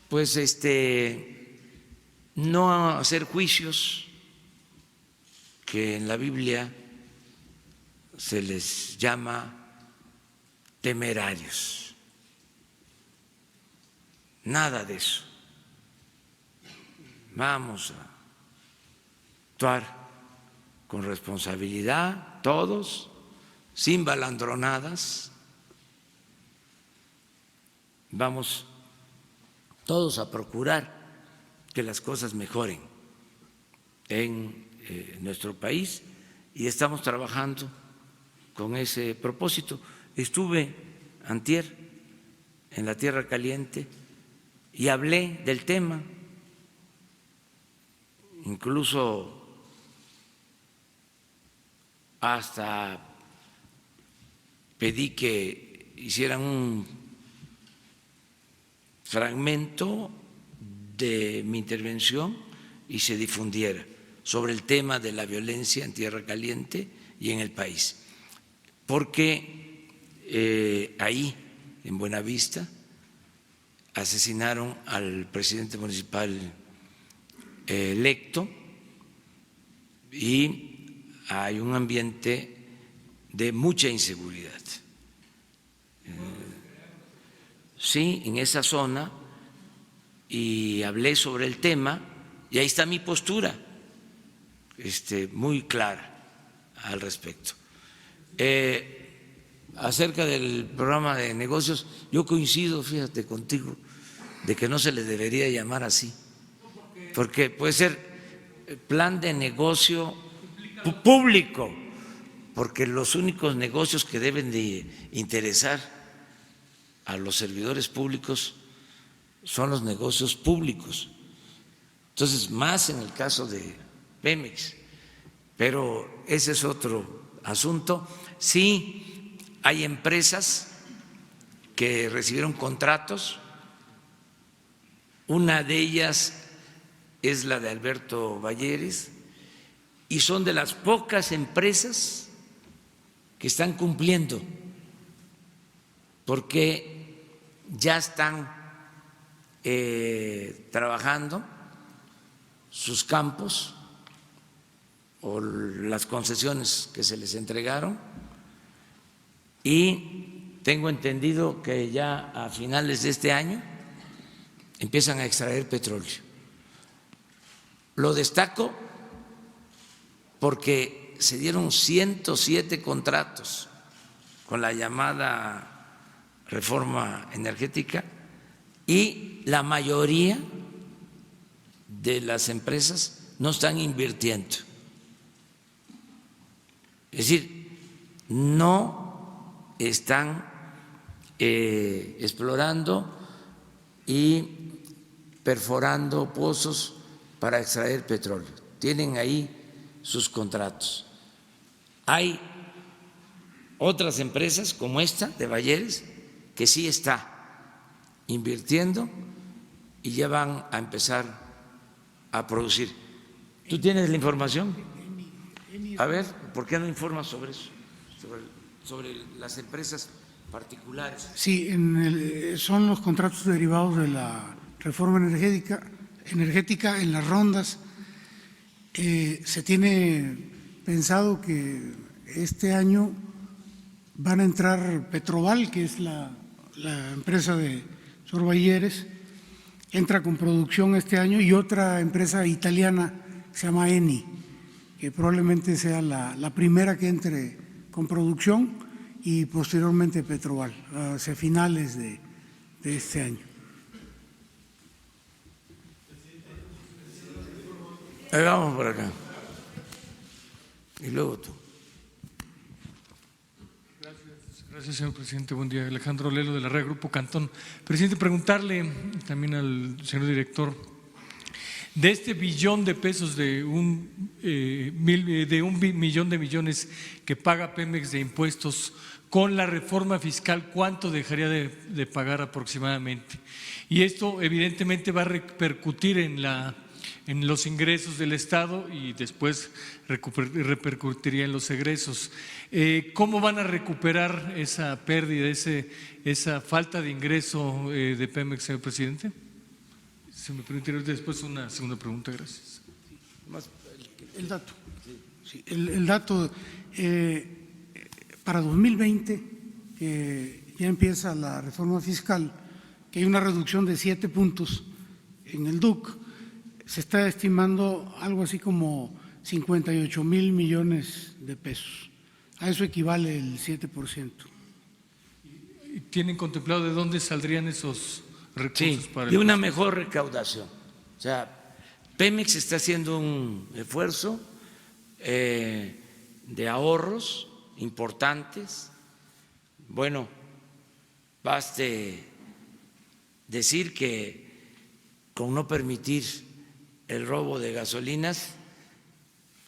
pues no hacer juicios que en la Biblia se les llama temerarios. Nada de eso. Vamos a actuar con responsabilidad, todos, sin balandronadas. Vamos todos a procurar que las cosas mejoren en nuestro país y estamos trabajando con ese propósito. Estuve antier en la Tierra Caliente y hablé del tema, incluso hasta pedí que hicieran un fragmento de mi intervención y se difundiera sobre el tema de la violencia en Tierra Caliente y en el país, porque ahí, en Buenavista, asesinaron al presidente municipal electo y hay un ambiente de mucha inseguridad. Sí, en esa zona, y hablé sobre el tema y ahí está mi postura, muy clara al respecto. Acerca del programa de negocios, yo coincido, fíjate, contigo, de que no se le debería llamar así, porque puede ser plan de negocio público, porque los únicos negocios que deben de interesar a los servidores públicos son los negocios públicos. Entonces, más en el caso de Pemex, pero ese es otro asunto. Sí, hay empresas que recibieron contratos, una de ellas es la de Alberto Balleres, y son de las pocas empresas que están cumpliendo, porque ya están trabajando sus campos o las concesiones que se les entregaron, y tengo entendido que ya a finales de este año empiezan a extraer petróleo. Lo destaco porque se dieron 107 contratos con la llamada reforma energética y la mayoría de las empresas no están invirtiendo. Es decir, no están explorando y perforando pozos para extraer petróleo. Tienen ahí sus contratos. Hay otras empresas como esta de Balleres que sí está invirtiendo y ya van a empezar a producir. ¿Tú tienes la información? A ver, ¿por qué no informas sobre eso? Sobre las empresas particulares. Sí, son los contratos derivados de la reforma energética en las rondas. Se tiene pensado que este año van a entrar Petroval, que es la empresa de Sor Balleres, entra con producción este año, y otra empresa italiana que se llama Eni, que probablemente sea la primera que entre con producción, y posteriormente Petroval, hacia finales de este año. Ahí vamos por acá. Y luego tú. Gracias, señor presidente. Buen día. Alejandro Lelo, de la red Grupo Cantón. Presidente, preguntarle también al señor director, de este billón de pesos, de un millón de millones que paga Pemex de impuestos, con la reforma fiscal, ¿cuánto dejaría de pagar aproximadamente? Y esto evidentemente va a repercutir en la en los ingresos del Estado y después repercutiría en los egresos. ¿Cómo van a recuperar esa pérdida, esa falta de ingreso de Pemex, señor presidente? Si me permite después una segunda pregunta, gracias. El dato. Sí, el dato para 2020, ya empieza la reforma fiscal, que hay una reducción de 7 puntos en el DUC, se está estimando algo así como 58,000 millones de pesos. A eso equivale el 7%. ¿Y tienen contemplado de dónde saldrían esos recursos? Sí, para de una mejor recaudación. O sea, Pemex está haciendo un esfuerzo de ahorros importantes. Bueno, baste decir que con no permitir el robo de gasolinas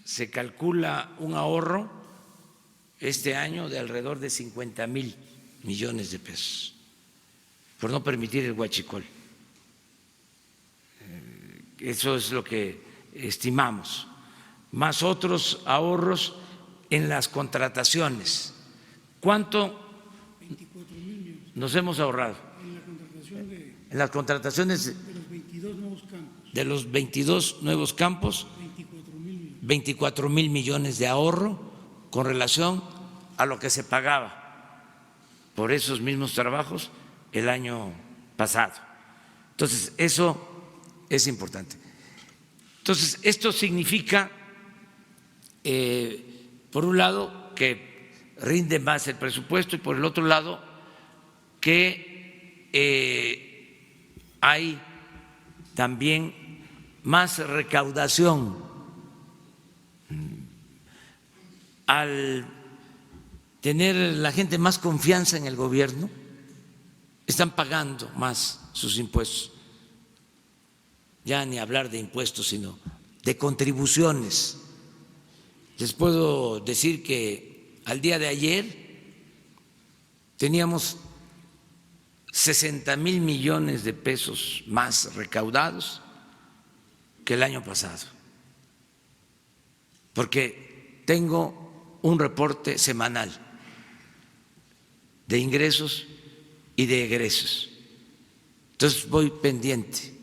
se calcula un ahorro este año de alrededor de 50,000 millones de pesos por no permitir el huachicol. Eso es lo que estimamos, más otros ahorros en las contrataciones. ¿Cuánto nos hemos ahorrado? En las contrataciones de los 22 nuevos campos, 24,000 millones de ahorro con relación a lo que se pagaba por esos mismos trabajos el año pasado. Entonces, eso es importante. Entonces, esto significa, por un lado, que rinde más el presupuesto y por el otro lado, que hay también más recaudación. Al tener la gente más confianza en el gobierno, están pagando más sus impuestos. Ya ni hablar de impuestos, sino de contribuciones. Les puedo decir que al día de ayer teníamos 60,000 millones de pesos más recaudados que el año pasado, porque tengo un reporte semanal de ingresos y de egresos. Entonces voy pendiente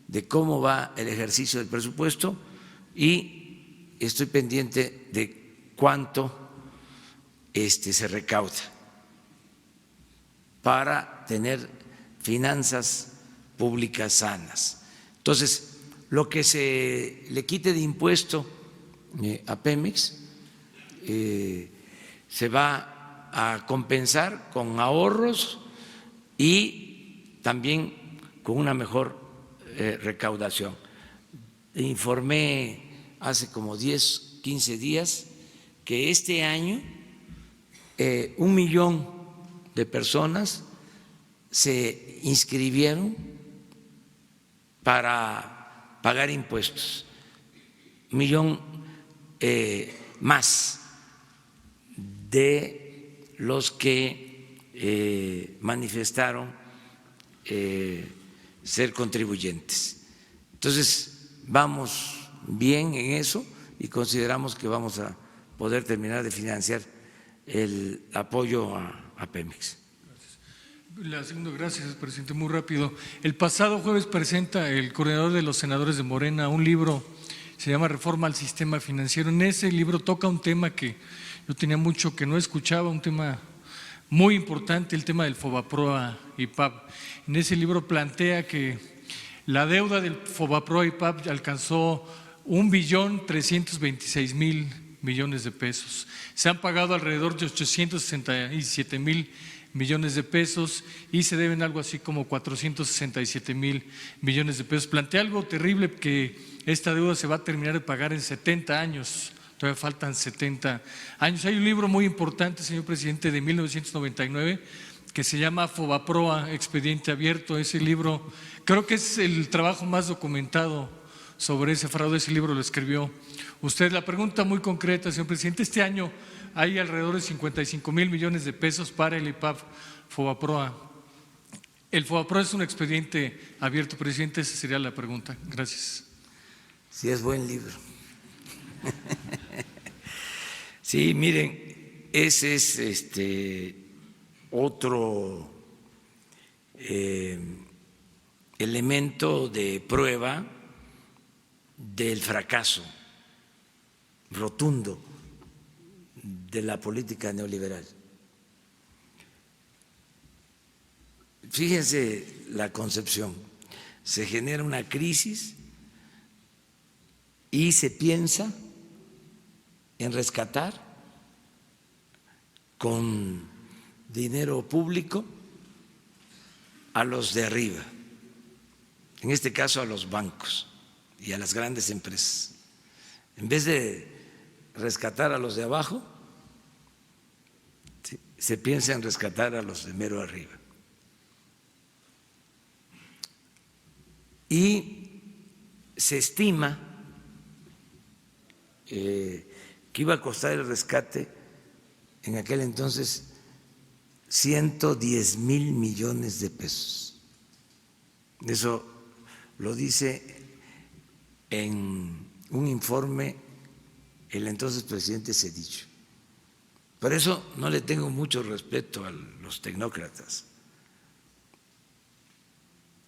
de cómo va el ejercicio del presupuesto y estoy pendiente de cuánto se recauda para tener finanzas públicas sanas. Entonces, lo que se le quite de impuesto a Pemex se va a compensar con ahorros y también con una mejor recaudación. Informé hace como 10, 15 días que este año 1 millón de personas se inscribieron para pagar impuestos, 1 millón más de los que manifestaron ser contribuyentes. Entonces, vamos bien en eso y consideramos que vamos a poder terminar de financiar el apoyo a Pemex. La segunda, gracias, presidente, muy rápido. El pasado jueves presenta el coordinador de los senadores de Morena un libro, se llama Reforma al Sistema Financiero. En ese libro toca un tema que yo tenía mucho que no escuchaba, un tema muy importante, el tema del FOBAPROA IPAB. En ese libro plantea que la deuda del FOBAPROA IPAB alcanzó 1.326.000 millones de pesos. Se han pagado alrededor de 867.000 millones de pesos y se deben algo así como 467.000 millones de pesos. Plantea algo terrible, que esta deuda se va a terminar de pagar en 70 años. Todavía faltan 70 años. Hay un libro muy importante, señor presidente, de 1999, que se llama FOBAPROA, Expediente Abierto. Ese libro creo que es el trabajo más documentado sobre ese fraude. Ese libro lo escribió usted. La pregunta muy concreta, señor presidente: este año hay alrededor de 55,000 millones de pesos para el IPAB FOBAPROA. ¿El FOBAPROA es un expediente abierto, presidente? Esa sería la pregunta. Gracias. Sí, es buen libro. Sí, miren, ese es otro elemento de prueba del fracaso rotundo de la política neoliberal. Fíjense la concepción, se genera una crisis y se piensa en rescatar con dinero público a los de arriba, en este caso a los bancos y a las grandes empresas. En vez de rescatar a los de abajo, se piensa en rescatar a los de mero arriba. Y se estima que iba a costar el rescate en aquel entonces 110,000 millones de pesos. Eso lo dice en un informe el entonces presidente Zedillo. Por eso no le tengo mucho respeto a los tecnócratas,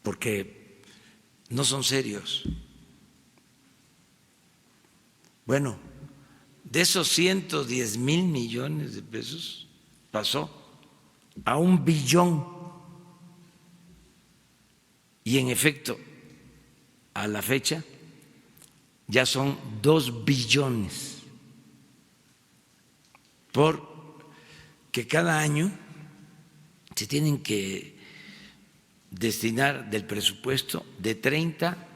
porque no son serios. Bueno, de esos 110,000 millones de pesos pasó a 1 billón y en efecto a la fecha ya son 2 billones, porque cada año se tienen que destinar del presupuesto de 30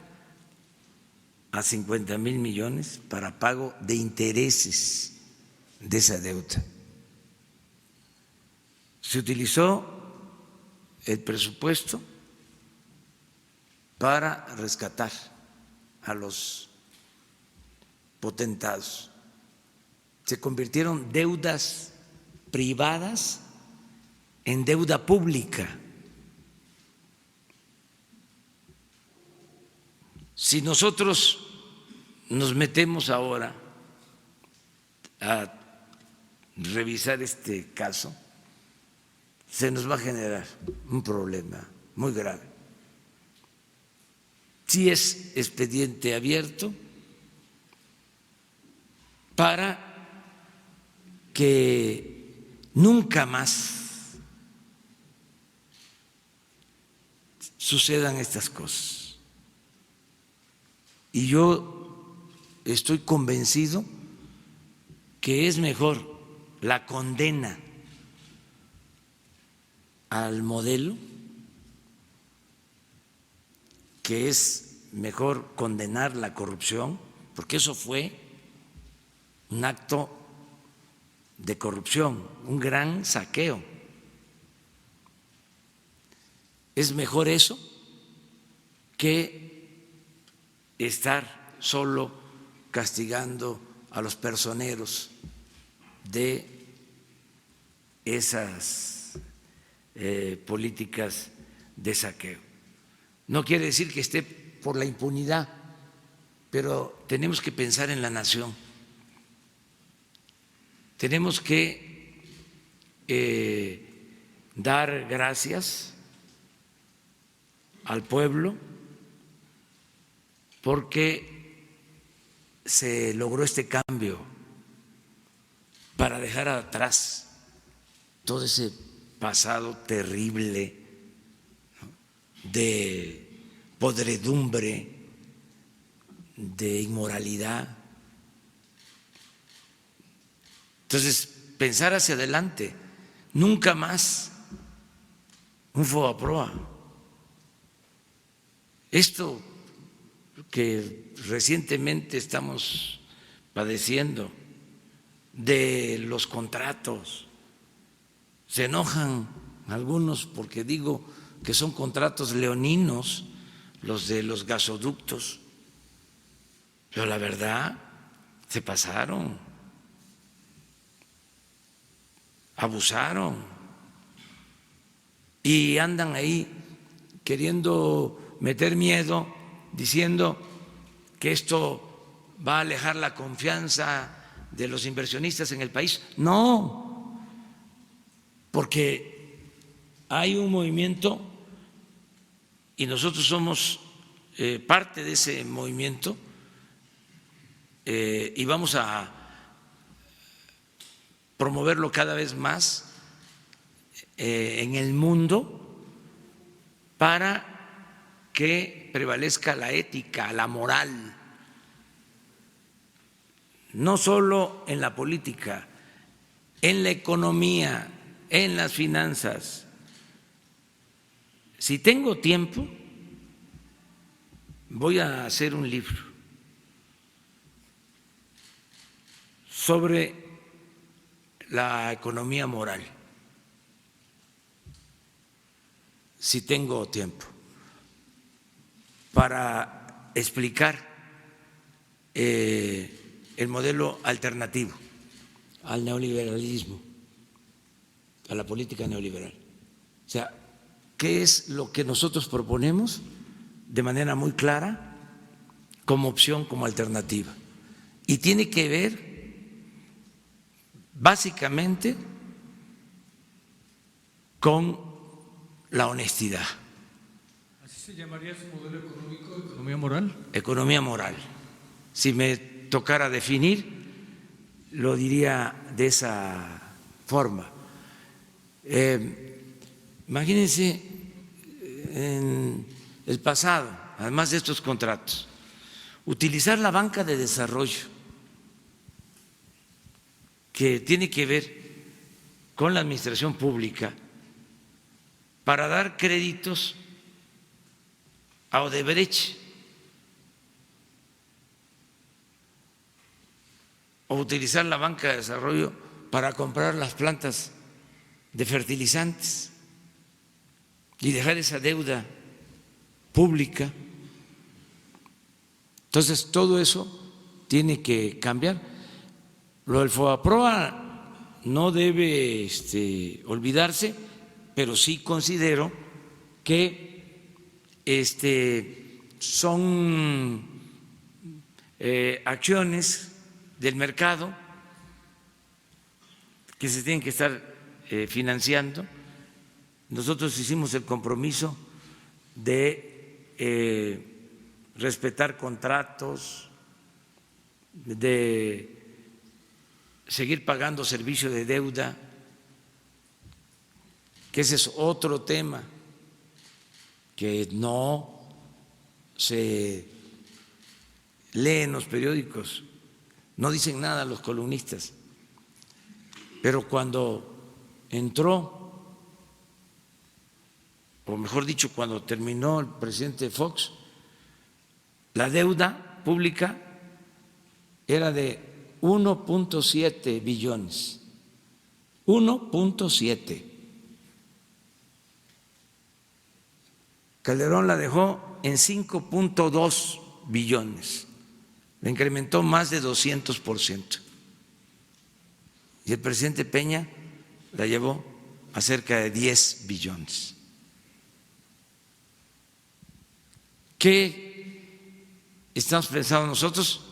a 50,000 millones para pago de intereses de esa deuda. Se utilizó el presupuesto para rescatar a los potentados. Se convirtieron deudas privadas en deuda pública. Si nosotros nos metemos ahora a revisar este caso, se nos va a generar un problema muy grave. Sí es expediente abierto para que nunca más sucedan estas cosas. Y yo estoy convencido que es mejor la condena al modelo, que es mejor condenar la corrupción, porque eso fue un acto de corrupción, un gran saqueo. Es mejor eso que estar solo castigando a los personeros de esas políticas de saqueo. No quiere decir que esté por la impunidad, pero tenemos que pensar en la nación. Tenemos que dar gracias al pueblo porque se logró este cambio para dejar atrás todo ese pasado terrible de podredumbre, de inmoralidad. Entonces, pensar hacia adelante, nunca más un Fobaproa. Esto que recientemente estamos padeciendo de los contratos, se enojan algunos porque digo que son contratos leoninos los de los gasoductos, pero la verdad se pasaron, abusaron y andan ahí queriendo meter miedo, diciendo que esto va a alejar la confianza de los inversionistas en el país. No, porque hay un movimiento y nosotros somos parte de ese movimiento y vamos a promoverlo cada vez más en el mundo para que prevalezca la ética, la moral, no solo en la política, en la economía, en las finanzas. Si tengo tiempo, voy a hacer un libro sobre la economía moral, si tengo tiempo, para explicar el modelo alternativo al neoliberalismo, a la política neoliberal. O sea, ¿qué es lo que nosotros proponemos de manera muy clara como opción, como alternativa? Y tiene que ver básicamente con la honestidad. ¿Así se llamaría su modelo económico, economía moral? Economía moral. Si me tocara definir, lo diría de esa forma. Imagínense en el pasado, además de estos contratos, utilizar la banca de desarrollo, que tiene que ver con la administración pública, para dar créditos a Odebrecht, o utilizar la banca de desarrollo para comprar las plantas de fertilizantes y dejar esa deuda pública. Entonces, todo eso tiene que cambiar. Lo del FOBAPROA no debe olvidarse, pero sí considero que son acciones del mercado que se tienen que estar financiando. Nosotros hicimos el compromiso de respetar contratos, de seguir pagando servicio de deuda, que ese es otro tema que no se lee en los periódicos, no dicen nada los columnistas, pero cuando entró, o mejor dicho, cuando terminó el presidente Fox, la deuda pública era de 1.7 billones, 1.7. Calderón la dejó en 5.2 billones, la incrementó más de 200%. Y el presidente Peña la llevó a cerca de 10 billones. ¿Qué estamos pensando nosotros?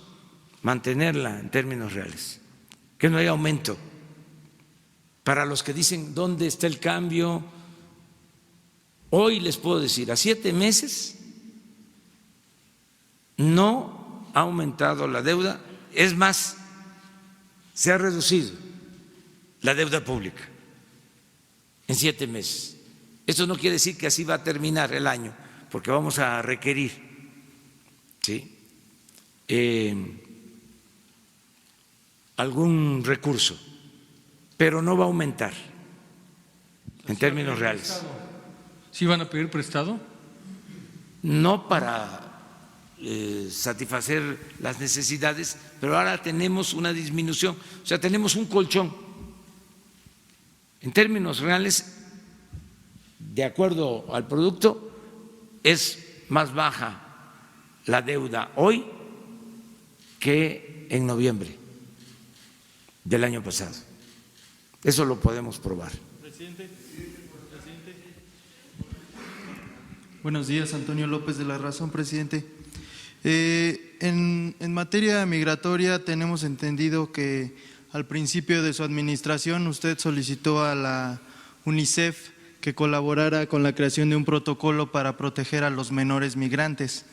Mantenerla en términos reales, que no haya aumento. Para los que dicen dónde está el cambio, hoy les puedo decir, a 7 meses no ha aumentado la deuda, es más, se ha reducido la deuda pública en 7 meses. Esto no quiere decir que así va a terminar el año, porque vamos a requerir, ¿sí?, algún recurso, pero no va a aumentar en términos reales. ¿Sí van a pedir prestado? No para satisfacer las necesidades, pero ahora tenemos una disminución, o sea, tenemos un colchón. En términos reales, de acuerdo al producto, es más baja la deuda hoy que en noviembre del año pasado. Eso lo podemos probar. Presidente. Buenos días, Antonio López de La Razón, presidente. En materia migratoria tenemos entendido que al principio de su administración usted solicitó a la UNICEF que colaborara con la creación de un protocolo para proteger a los menores migrantes.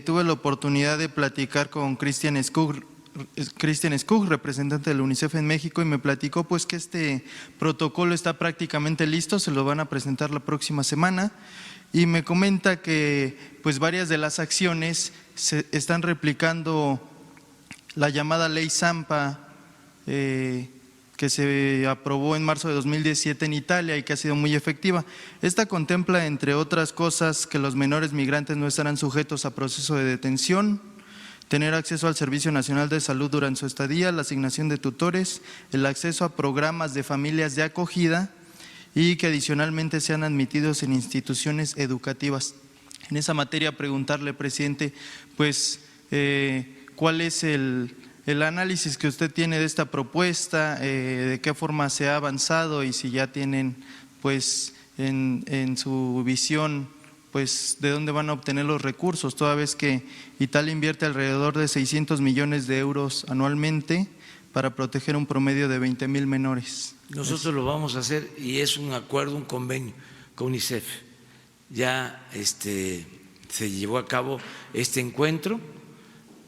Tuve la oportunidad de platicar con Christian Skug, representante de la UNICEF en México, y me platicó pues que este protocolo está prácticamente listo, se lo van a presentar la próxima semana, y me comenta que pues varias de las acciones se están replicando la llamada ley Zampa, que se aprobó en marzo de 2017 en Italia y que ha sido muy efectiva. Esta contempla, entre otras cosas, que los menores migrantes no estarán sujetos a proceso de detención, tener acceso al Servicio Nacional de Salud durante su estadía, la asignación de tutores, el acceso a programas de familias de acogida y que adicionalmente sean admitidos en instituciones educativas. En esa materia, preguntarle, presidente, pues, ¿cuál es el análisis que usted tiene de esta propuesta, de qué forma se ha avanzado y si ya tienen pues en su visión pues de dónde van a obtener los recursos, toda vez que Italia invierte alrededor de 600 millones de euros anualmente para proteger un promedio de 20,000 menores? Nosotros lo vamos a hacer y es un acuerdo, un convenio con UNICEF. Ya se llevó a cabo este encuentro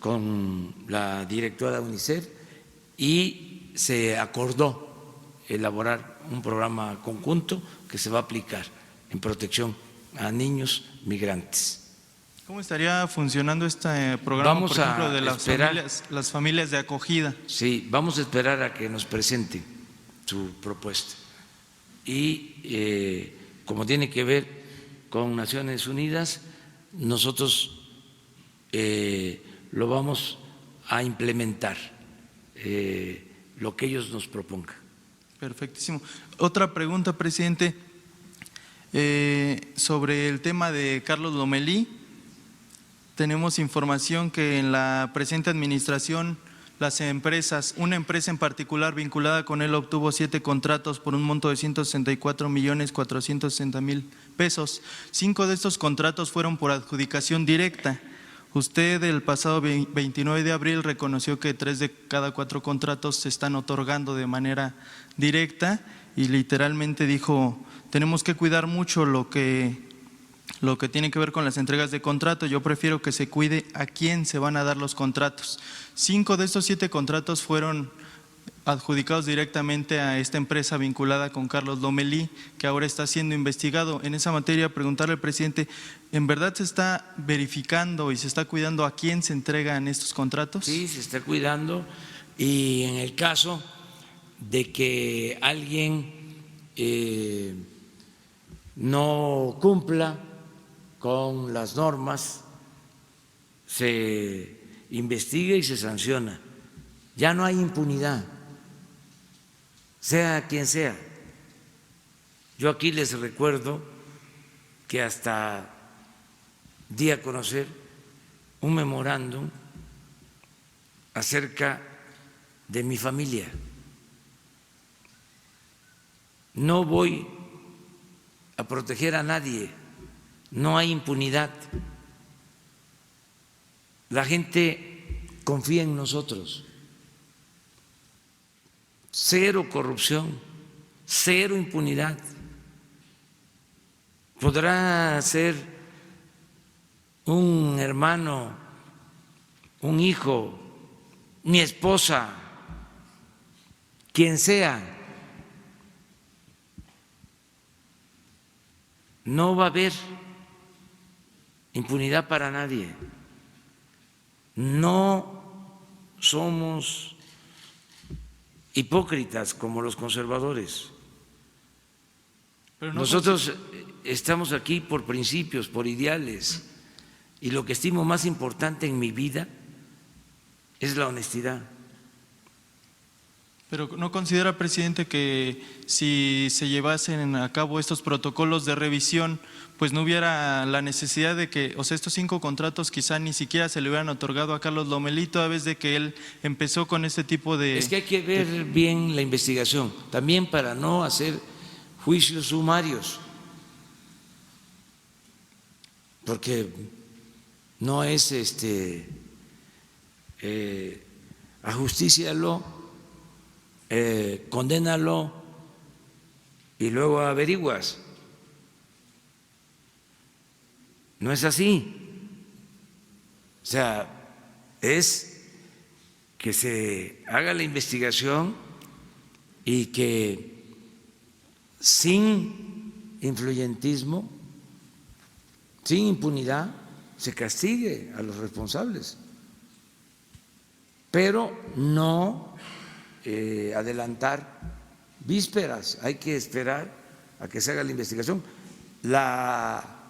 con la directora de UNICEF y se acordó elaborar un programa conjunto que se va a aplicar en protección a niños migrantes. ¿Cómo estaría funcionando este programa, Vamos por ejemplo, de a las familias de acogida? Sí, vamos a esperar a que nos presenten su propuesta. Y como tiene que ver con Naciones Unidas, nosotros lo vamos a implementar, lo que ellos nos propongan. Perfectísimo. Otra pregunta, presidente, sobre el tema de Carlos Lomelí. Tenemos información que en la presente administración las empresas, una empresa en particular vinculada con él obtuvo 7 contratos por un monto de 164,460,000 pesos. 5 de estos contratos fueron por adjudicación directa. Usted el pasado 29 de abril reconoció que 3 de cada 4 contratos se están otorgando de manera directa y literalmente dijo, tenemos que cuidar mucho lo que tiene que ver con las entregas de contrato. Yo prefiero que se cuide a quién se van a dar los contratos. 5 de estos 7 contratos fueron adjudicados directamente a esta empresa vinculada con Carlos Lomelí, que ahora está siendo investigado. En esa materia, preguntarle al presidente, ¿en verdad se está verificando y se está cuidando a quién se entregan estos contratos? Sí, se está cuidando, y en el caso de que alguien no cumpla con las normas, se investiga y se sanciona. Ya no hay impunidad, sea quien sea. Yo aquí les recuerdo que hasta di a conocer un memorándum acerca de mi familia. No voy a proteger a nadie, no hay impunidad. La gente confía en nosotros. Cero corrupción, cero impunidad. Podrá ser un hermano, un hijo, mi esposa, quien sea. No va a haber impunidad para nadie. No somos hipócritas como los conservadores. Pero no, nosotros estamos aquí por principios, por ideales, y lo que estimo más importante en mi vida es la honestidad. Pero ¿no considera, presidente, que si se llevasen a cabo estos protocolos de revisión, pues no hubiera la necesidad de que, o sea, estos 5 contratos quizá ni siquiera se le hubieran otorgado a Carlos Lomelí, toda vez de que él empezó con este tipo de… Es que hay que ver bien la investigación, también para no hacer juicios sumarios, porque no es ajustícialo, condénalo y luego averiguas. No es así. O sea, es que se haga la investigación y que sin influyentismo, sin impunidad, se castigue a los responsables, pero no adelantar vísperas. Hay que esperar a que se haga la investigación. La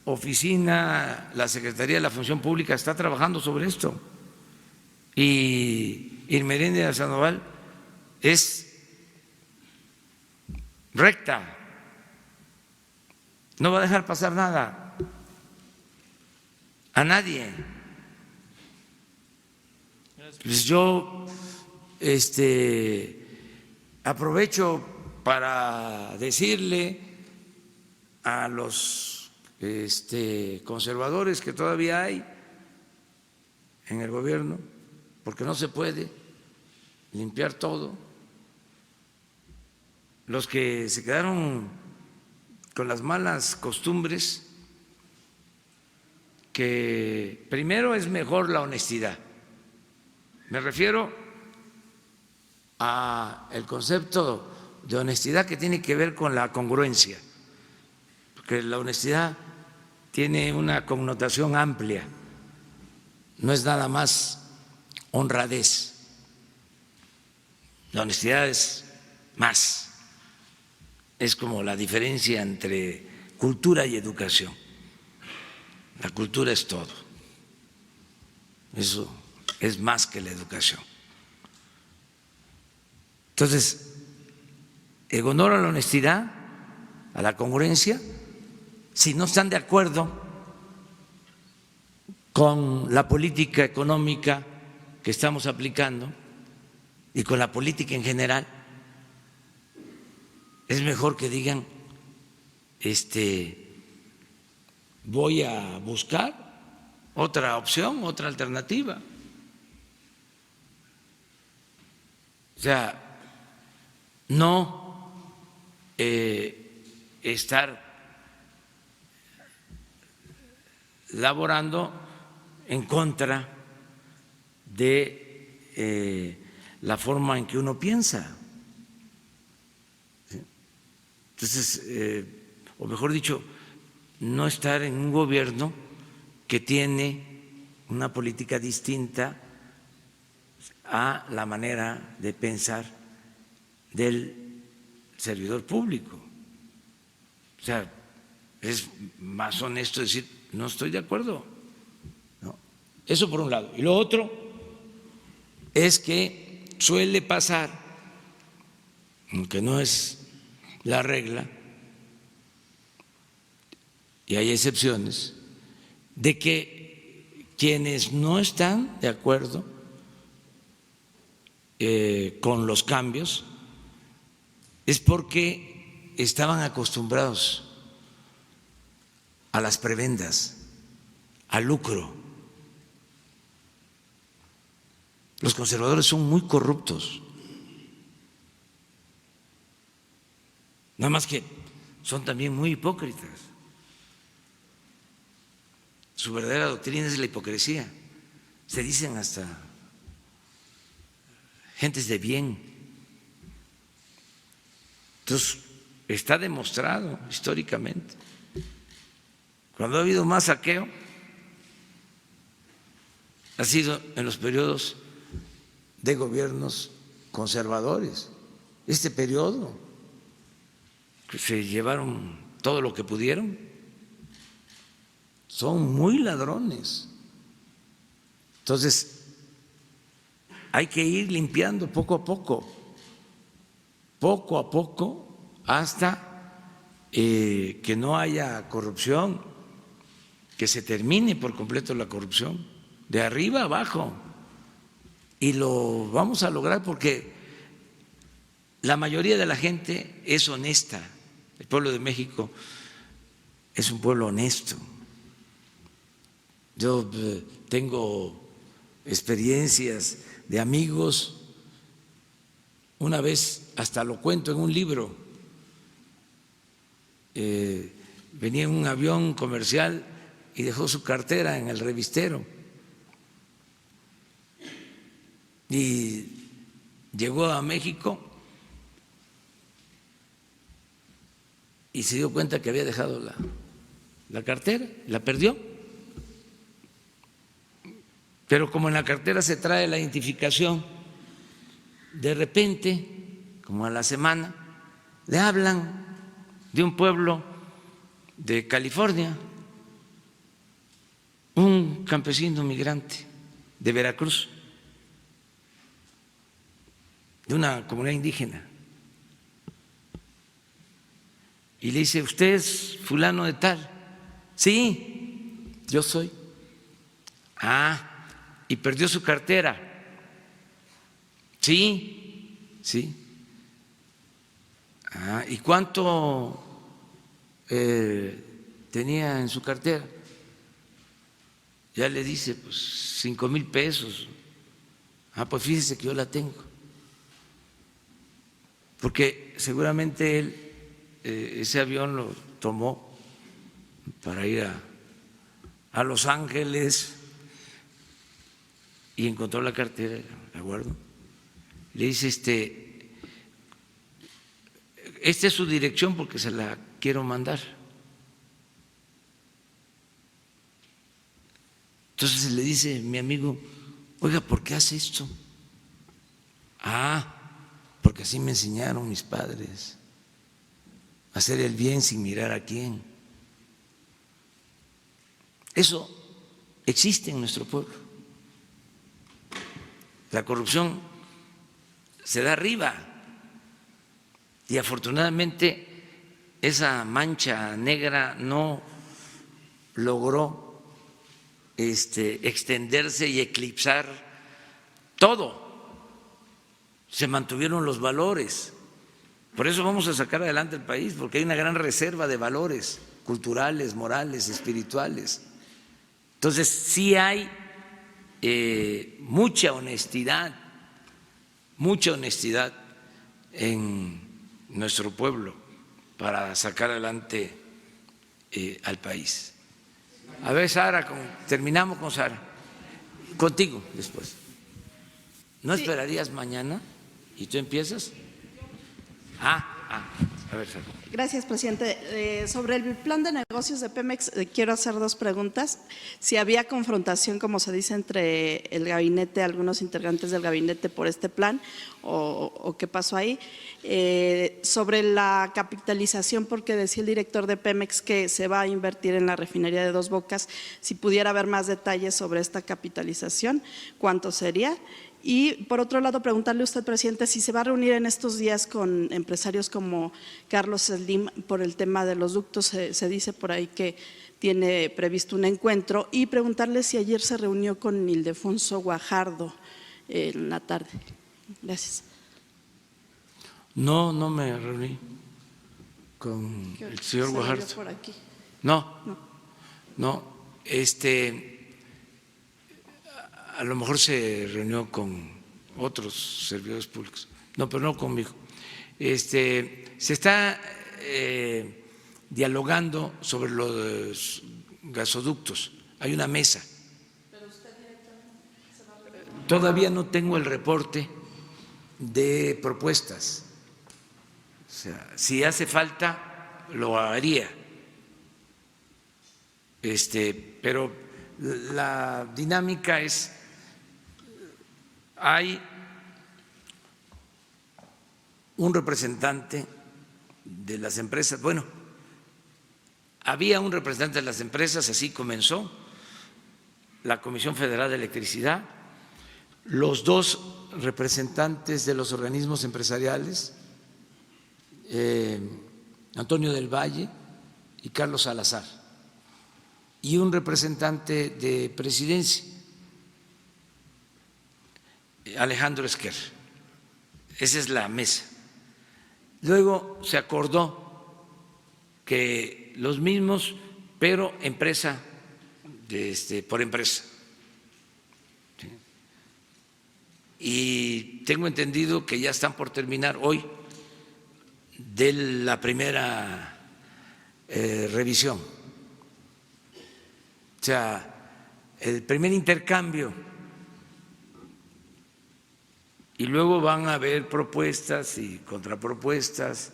oficina, la Secretaría de la Función Pública está trabajando sobre esto y Irmeréndira Sandoval es recta, no va a dejar pasar nada a nadie. Pues yo aprovecho para decirle a los conservadores que todavía hay en el gobierno, porque no se puede limpiar todo, los que se quedaron con las malas costumbres, que primero es mejor la honestidad. Me refiero al concepto de honestidad que tiene que ver con la congruencia, porque la honestidad tiene una connotación amplia, no es nada más honradez, la honestidad es más, es como la diferencia entre cultura y educación. La cultura es todo, eso es más que la educación. Entonces, en honor a la honestidad, a la congruencia, si no están de acuerdo con la política económica que estamos aplicando y con la política en general, es mejor que digan, voy a buscar otra opción, otra alternativa. O sea, no estar laborando en contra de la forma en que uno piensa. Entonces, o mejor dicho, no estar en un gobierno que tiene una política distinta a la manera de pensar del servidor público. O sea, es más honesto decir, no estoy de acuerdo. ¿No? Eso por un lado. Y lo otro es que suele pasar, aunque no es la regla, y hay excepciones, de que quienes no están de acuerdo con los cambios es porque estaban acostumbrados a las prebendas, al lucro. Los conservadores son muy corruptos, nada más que son también muy hipócritas. Su verdadera doctrina es la hipocresía. Se dicen hasta gentes de bien. Entonces, está demostrado históricamente. Cuando ha habido más saqueo, ha sido en los periodos de gobiernos conservadores. Este periodo, que se llevaron todo lo que pudieron, son muy ladrones. Entonces, hay que ir limpiando poco a poco, hasta que no haya corrupción, que se termine por completo la corrupción, de arriba a abajo. Y lo vamos a lograr porque la mayoría de la gente es honesta. El pueblo de México es un pueblo honesto. Yo tengo experiencias de amigos, una vez hasta lo cuento en un libro, venía en un avión comercial y dejó su cartera en el revistero y llegó a México y se dio cuenta que había dejado la cartera, la perdió. Pero como en la cartera se trae la identificación, de repente, como a la semana, le hablan de un pueblo de California, un campesino migrante de Veracruz, de una comunidad indígena. Y le dice, ¿usted es fulano de tal? Sí, yo soy. Ah, y perdió su cartera. Sí, sí. Ah, ¿y cuánto tenía en su cartera? Ya le dice, pues 5,000 pesos. Ah, pues fíjese que yo la tengo. Porque seguramente él ese avión lo tomó para ir a Los Ángeles y encontró la cartera, la guardó. Le dice, esta es su dirección porque se la quiero mandar. Entonces le dice mi amigo, oiga, ¿por qué hace esto? Ah, porque así me enseñaron mis padres, a hacer el bien sin mirar a quién. Eso existe en nuestro pueblo. La corrupción se da arriba y afortunadamente esa mancha negra no logró extenderse y eclipsar todo. Se mantuvieron los valores. Por eso vamos a sacar adelante el país, porque hay una gran reserva de valores culturales, morales, espirituales. Entonces, sí hay mucha honestidad en nuestro pueblo para sacar adelante al país. A ver, Sara, terminamos con Sara. Contigo después. ¿No esperarías mañana y tú empiezas? A ver, Sara. Gracias, presidente. Sobre el plan de negocios de Pemex, quiero hacer dos preguntas. Si había confrontación, como se dice, entre el gabinete, algunos integrantes del gabinete por este plan, o qué pasó ahí. Sobre la capitalización, porque decía el director de Pemex que se va a invertir en la refinería de Dos Bocas, si pudiera haber más detalles sobre esta capitalización, ¿cuánto sería? Y por otro lado, preguntarle a usted, presidente, si se va a reunir en estos días con empresarios como Carlos Slim por el tema de los ductos, se dice por ahí que tiene previsto un encuentro, y preguntarle si ayer se reunió con Ildefonso Guajardo en la tarde. Gracias. No, no me reuní con el señor Guajardo. Por aquí. No. A lo mejor se reunió con otros servidores públicos, no, pero no conmigo. Se está dialogando sobre los gasoductos, hay una mesa. ¿Pero usted directamente se va a reunir? Todavía no tengo el reporte de propuestas. O sea, si hace falta, lo haría. Pero la dinámica es, hay un representante de las empresas, bueno, había un representante de las empresas, así comenzó la Comisión Federal de Electricidad, los dos representantes de los organismos empresariales, Antonio del Valle y Carlos Salazar, y un representante de Presidencia, Alejandro Esquer. Esa es la mesa. Luego se acordó que los mismos, pero empresa por empresa. ¿Sí? Y tengo entendido que ya están por terminar hoy de la primera revisión. O sea, el primer intercambio, y luego van a haber propuestas y contrapropuestas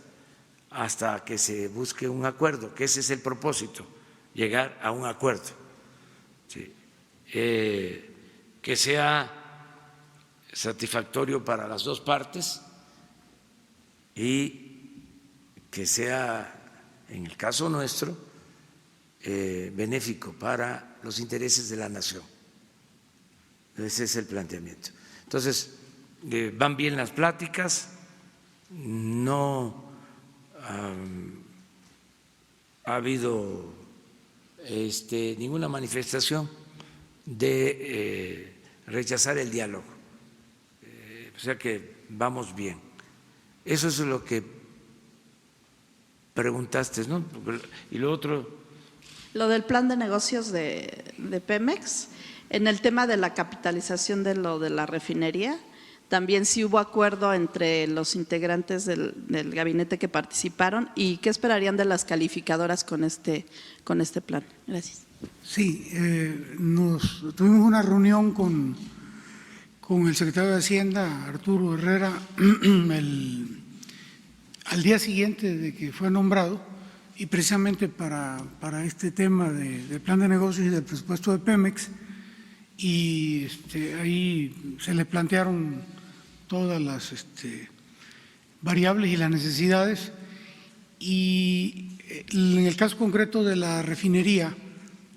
hasta que se busque un acuerdo, que ese es el propósito, llegar a un acuerdo, ¿sí? Que sea satisfactorio para las dos partes y que sea, en el caso nuestro, benéfico para los intereses de la nación. Ese es el planteamiento. Entonces, van bien las pláticas, no ha habido ninguna manifestación de rechazar el diálogo, o sea que vamos bien. Eso es lo que preguntaste, ¿no? Y lo otro… Lo del plan de negocios de Pemex, en el tema de la capitalización de lo de la refinería, también sí hubo acuerdo entre los integrantes del gabinete que participaron, y ¿qué esperarían de las calificadoras con este plan? Gracias. Sí, tuvimos una reunión con el secretario de Hacienda, Arturo Herrera, al día siguiente de que fue nombrado, y precisamente para este tema del plan de negocios y del presupuesto de Pemex, y ahí se le plantearon todas las variables y las necesidades, y en el caso concreto de la refinería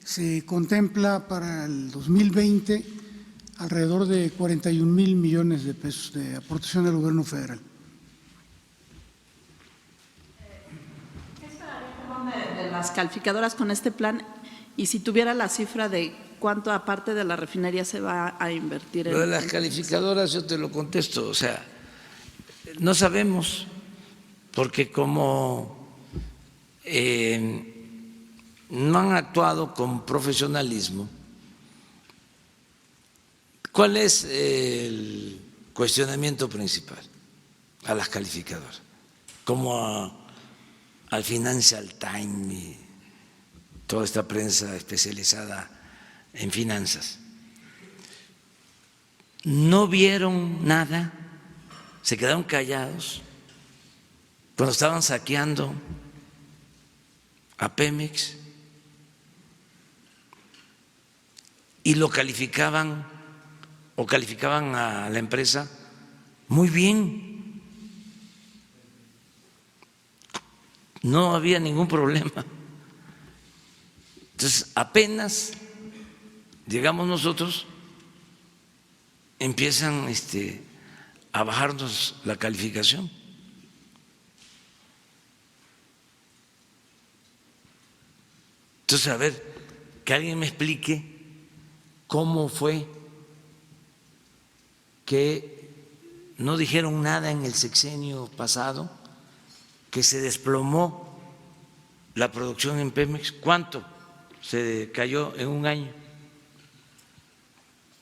se contempla para el 2020 alrededor de 41,000 millones de pesos de aportación del gobierno federal. ¿Qué esperarían de las calificadoras con este plan? Y si tuviera la cifra de cuánto aparte de la refinería se va a invertir en… Lo de las calificadoras yo te lo contesto, o sea, no sabemos, porque como no han actuado con profesionalismo. ¿Cuál es el cuestionamiento principal a las calificadoras? Como al Financial Times y toda esta prensa especializada en finanzas. No vieron nada, se quedaron callados cuando estaban saqueando a Pemex y lo calificaban o calificaban a la empresa muy bien. No había ningún problema. Entonces, apenas llegamos nosotros, empiezan a bajarnos la calificación. Entonces, a ver, que alguien me explique cómo fue que no dijeron nada en el sexenio pasado, que se desplomó la producción en Pemex. ¿Cuánto se cayó en un año?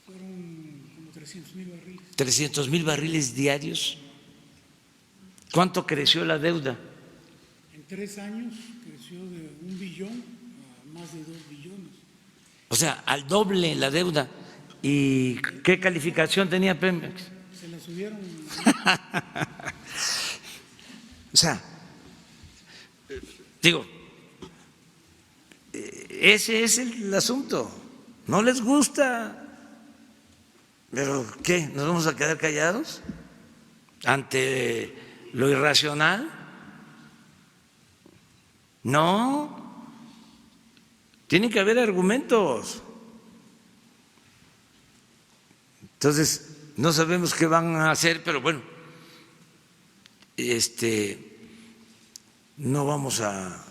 Fueron como 300,000 barriles. 300,000 barriles diarios. ¿Cuánto creció la deuda? En 3 años creció de 1 billón a más de 2 billones. O sea, al doble la deuda. ¿Y qué calificación tenía Pemex? Se la subieron. O sea, digo, ese es el asunto. No les gusta. ¿Pero qué? ¿Nos vamos a quedar callados ante lo irracional? No. Tienen que haber argumentos. Entonces, no sabemos qué van a hacer, pero bueno, no vamos a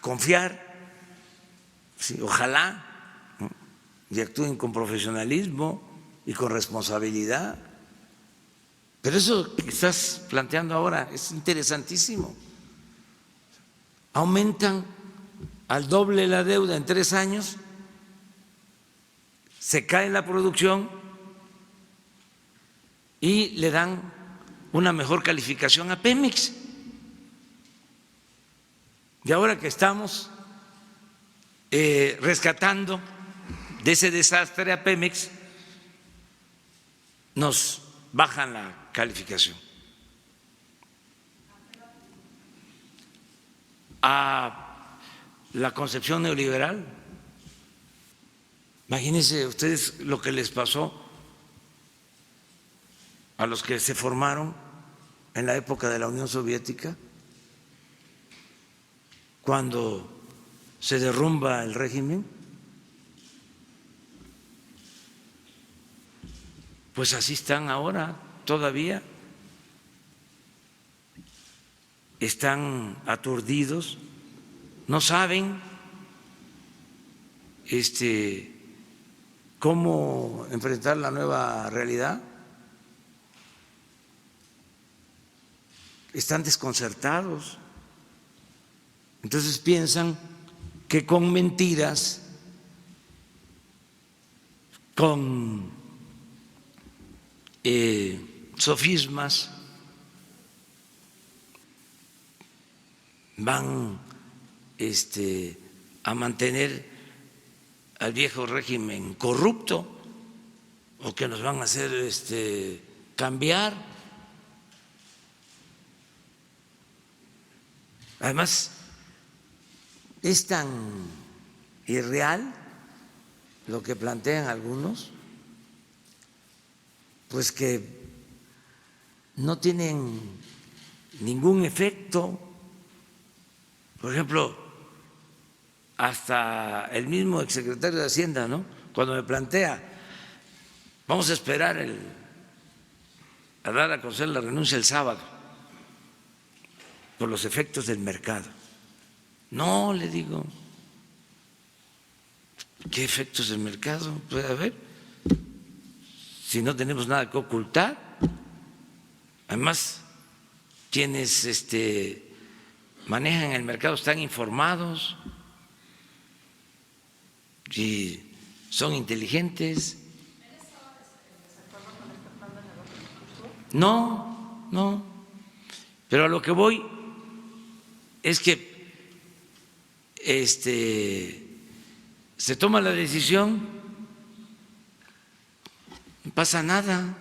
confiar, sí, ojalá, ¿no?, y actúen con profesionalismo y con responsabilidad. Pero eso que estás planteando ahora es interesantísimo. Aumentan al doble la deuda en 3 años, se cae la producción y le dan una mejor calificación a Pemex. Y ahora que estamos rescatando de ese desastre a Pemex, nos bajan la calificación. A la concepción neoliberal. Imagínense ustedes lo que les pasó a los que se formaron en la época de la Unión Soviética, cuando se derrumba el régimen. Pues así están ahora todavía, están aturdidos, no saben cómo enfrentar la nueva realidad, están desconcertados. Entonces piensan que con mentiras, con sofismas, van a mantener al viejo régimen corrupto, o que nos van a hacer cambiar. Además, es tan irreal lo que plantean algunos, pues que no tienen ningún efecto. Por ejemplo, hasta el mismo exsecretario de Hacienda, ¿no?, cuando me plantea, vamos a esperar a dar a conocer la renuncia el sábado por los efectos del mercado. No, le digo, ¿qué efectos del mercado puede haber si no tenemos nada que ocultar? Además, quienes manejan el mercado están informados y son inteligentes. No, pero a lo que voy es que se toma la decisión, no pasa nada,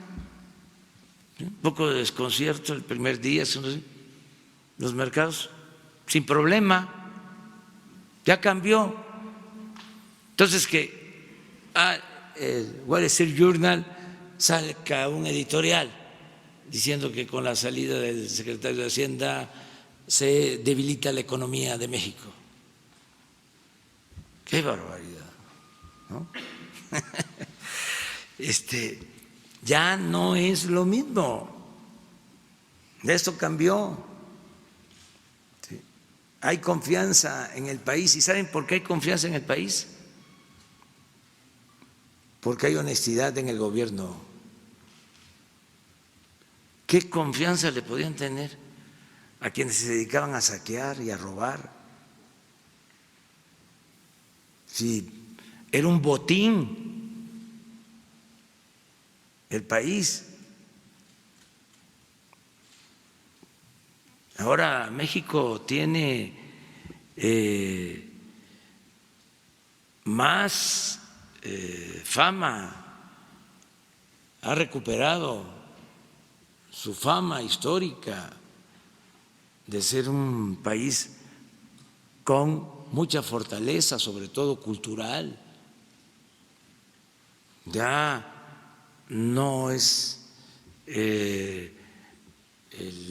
un poco de desconcierto el primer día, los mercados sin problema, ya cambió. Entonces que el Wall Street Journal saca un editorial diciendo que con la salida del secretario de Hacienda se debilita la economía de México. ¡Qué barbaridad!, ¿no? Ya no es lo mismo. Esto cambió. Sí. Hay confianza en el país. ¿Y saben por qué hay confianza en el país? Porque hay honestidad en el gobierno. ¿Qué confianza le podían tener a quienes se dedicaban a saquear y a robar? Si era un botín el país. Ahora México tiene más fama, ha recuperado su fama histórica de ser un país con mucha fortaleza, sobre todo cultural. Ya no es el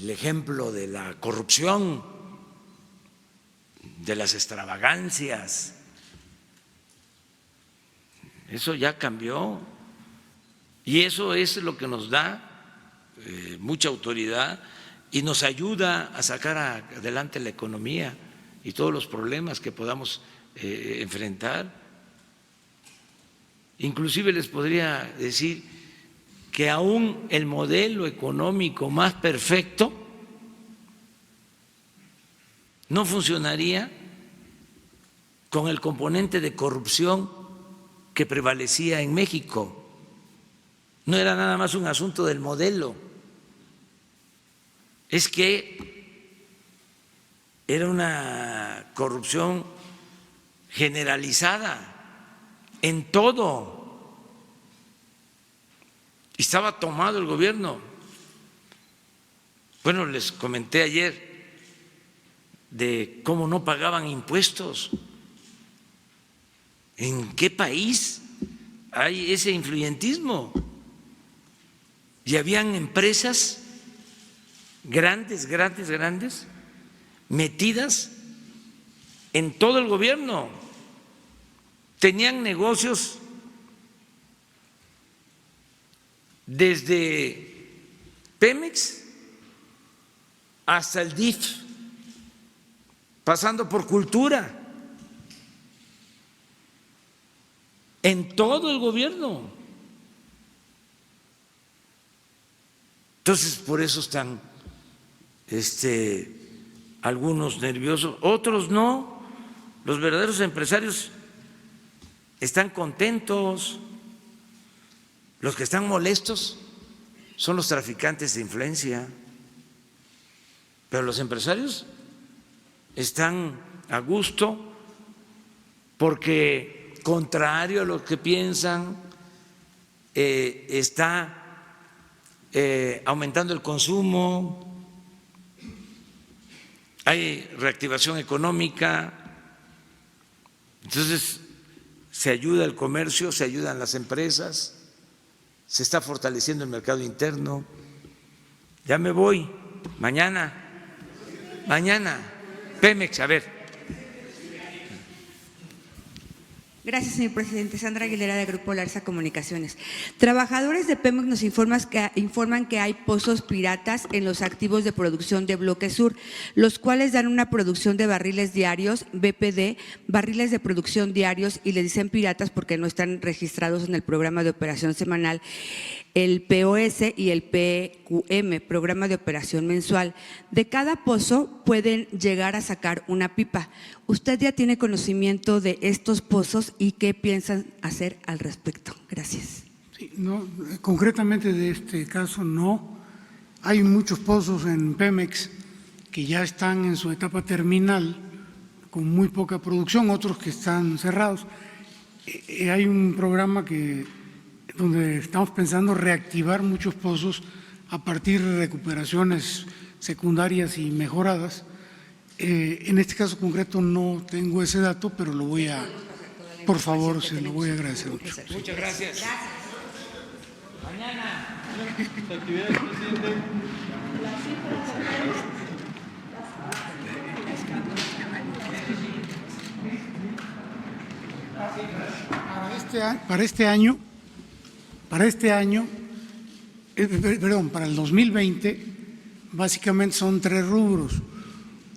ejemplo de la corrupción, de las extravagancias. Eso ya cambió y eso es lo que nos da mucha autoridad y nos ayuda a sacar adelante la economía y todos los problemas que podamos enfrentar. Inclusive les podría decir que aún el modelo económico más perfecto no funcionaría con el componente de corrupción que prevalecía en México. No era nada más un asunto del modelo, es que era una corrupción generalizada en todo. Estaba tomado el gobierno. Bueno, les comenté ayer de cómo no pagaban impuestos. ¿En qué país hay ese influyentismo? Y habían empresas grandes metidas en todo el gobierno. Tenían negocios desde Pemex hasta el DIF, pasando por Cultura, en todo el gobierno. Entonces, por eso están algunos nerviosos, otros no. Los verdaderos empresarios están contentos. Los que están molestos son los traficantes de influencia, pero los empresarios están a gusto porque, contrario a lo que piensan, está aumentando el consumo, hay reactivación económica, entonces se ayuda al comercio, se ayudan las empresas, se está fortaleciendo el mercado interno. Ya me voy, mañana, Pemex, a ver. Gracias, señor presidente. Sandra Aguilera, de Grupo Larsa Comunicaciones. Trabajadores de Pemex nos informan que hay pozos piratas en los activos de producción de Bloque Sur, los cuales dan una producción de barriles diarios, BPD, barriles de producción diarios, y le dicen piratas porque no están registrados en el programa de operación semanal, el POS y el PQM, programa de operación mensual. De cada pozo pueden llegar a sacar una pipa. ¿Usted ya tiene conocimiento de estos pozos y qué piensan hacer al respecto? Gracias. Sí, no, concretamente de este caso no. Hay muchos pozos en Pemex que ya están en su etapa terminal con muy poca producción, otros que están cerrados. Hay un programa donde estamos pensando reactivar muchos pozos a partir de recuperaciones secundarias y mejoradas. En este caso concreto no tengo ese dato, pero lo voy a, por favor, se lo voy a agradecer mucho. Muchas gracias. Mañana. Para el 2020, básicamente son 3 rubros.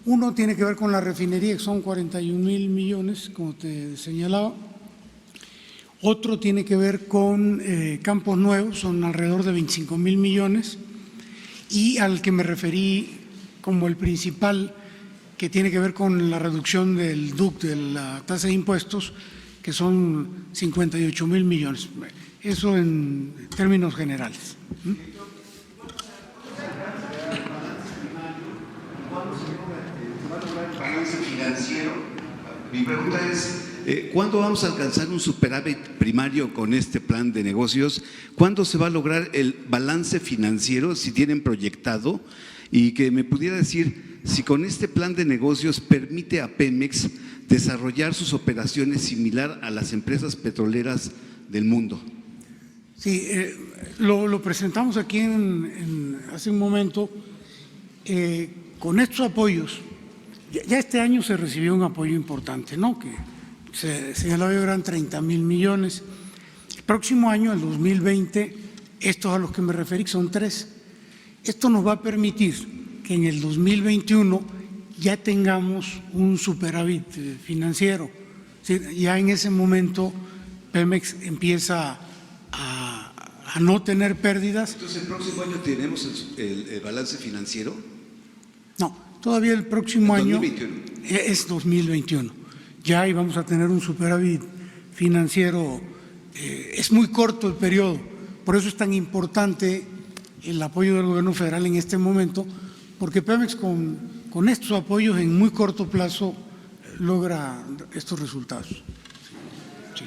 Uno tiene que ver con la refinería, que son 41,000 millones, como te señalaba. Otro tiene que ver con Campos Nuevos, son alrededor de 25,000 millones. Y al que me referí como el principal, que tiene que ver con la reducción del DUC, de la tasa de impuestos, que son 58,000 millones. Eso en términos generales. Balance financiero. Mi pregunta es, ¿cuándo vamos a alcanzar un superávit primario con este plan de negocios? ¿Cuándo se va a lograr el balance financiero, si tienen proyectado? Y que me pudiera decir si con este plan de negocios permite a Pemex desarrollar sus operaciones similar a las empresas petroleras del mundo. Sí, lo presentamos aquí hace un momento. Con estos apoyos, ya este año se recibió un apoyo importante, ¿no? Que se señalaba que eran 30,000 millones. El próximo año, el 2020, estos a los que me referí son 3. Esto nos va a permitir que en el 2021 ya tengamos un superávit financiero. ¿Sí? Ya en ese momento Pemex empieza a no tener pérdidas. Entonces, ¿el próximo año tenemos el balance financiero? No, todavía el próximo año 2021. es 2021. ya y vamos a tener un superávit financiero. Es muy corto el periodo, por eso es tan importante el apoyo del gobierno federal en este momento, porque Pemex con estos apoyos en muy corto plazo logra estos resultados. Sí.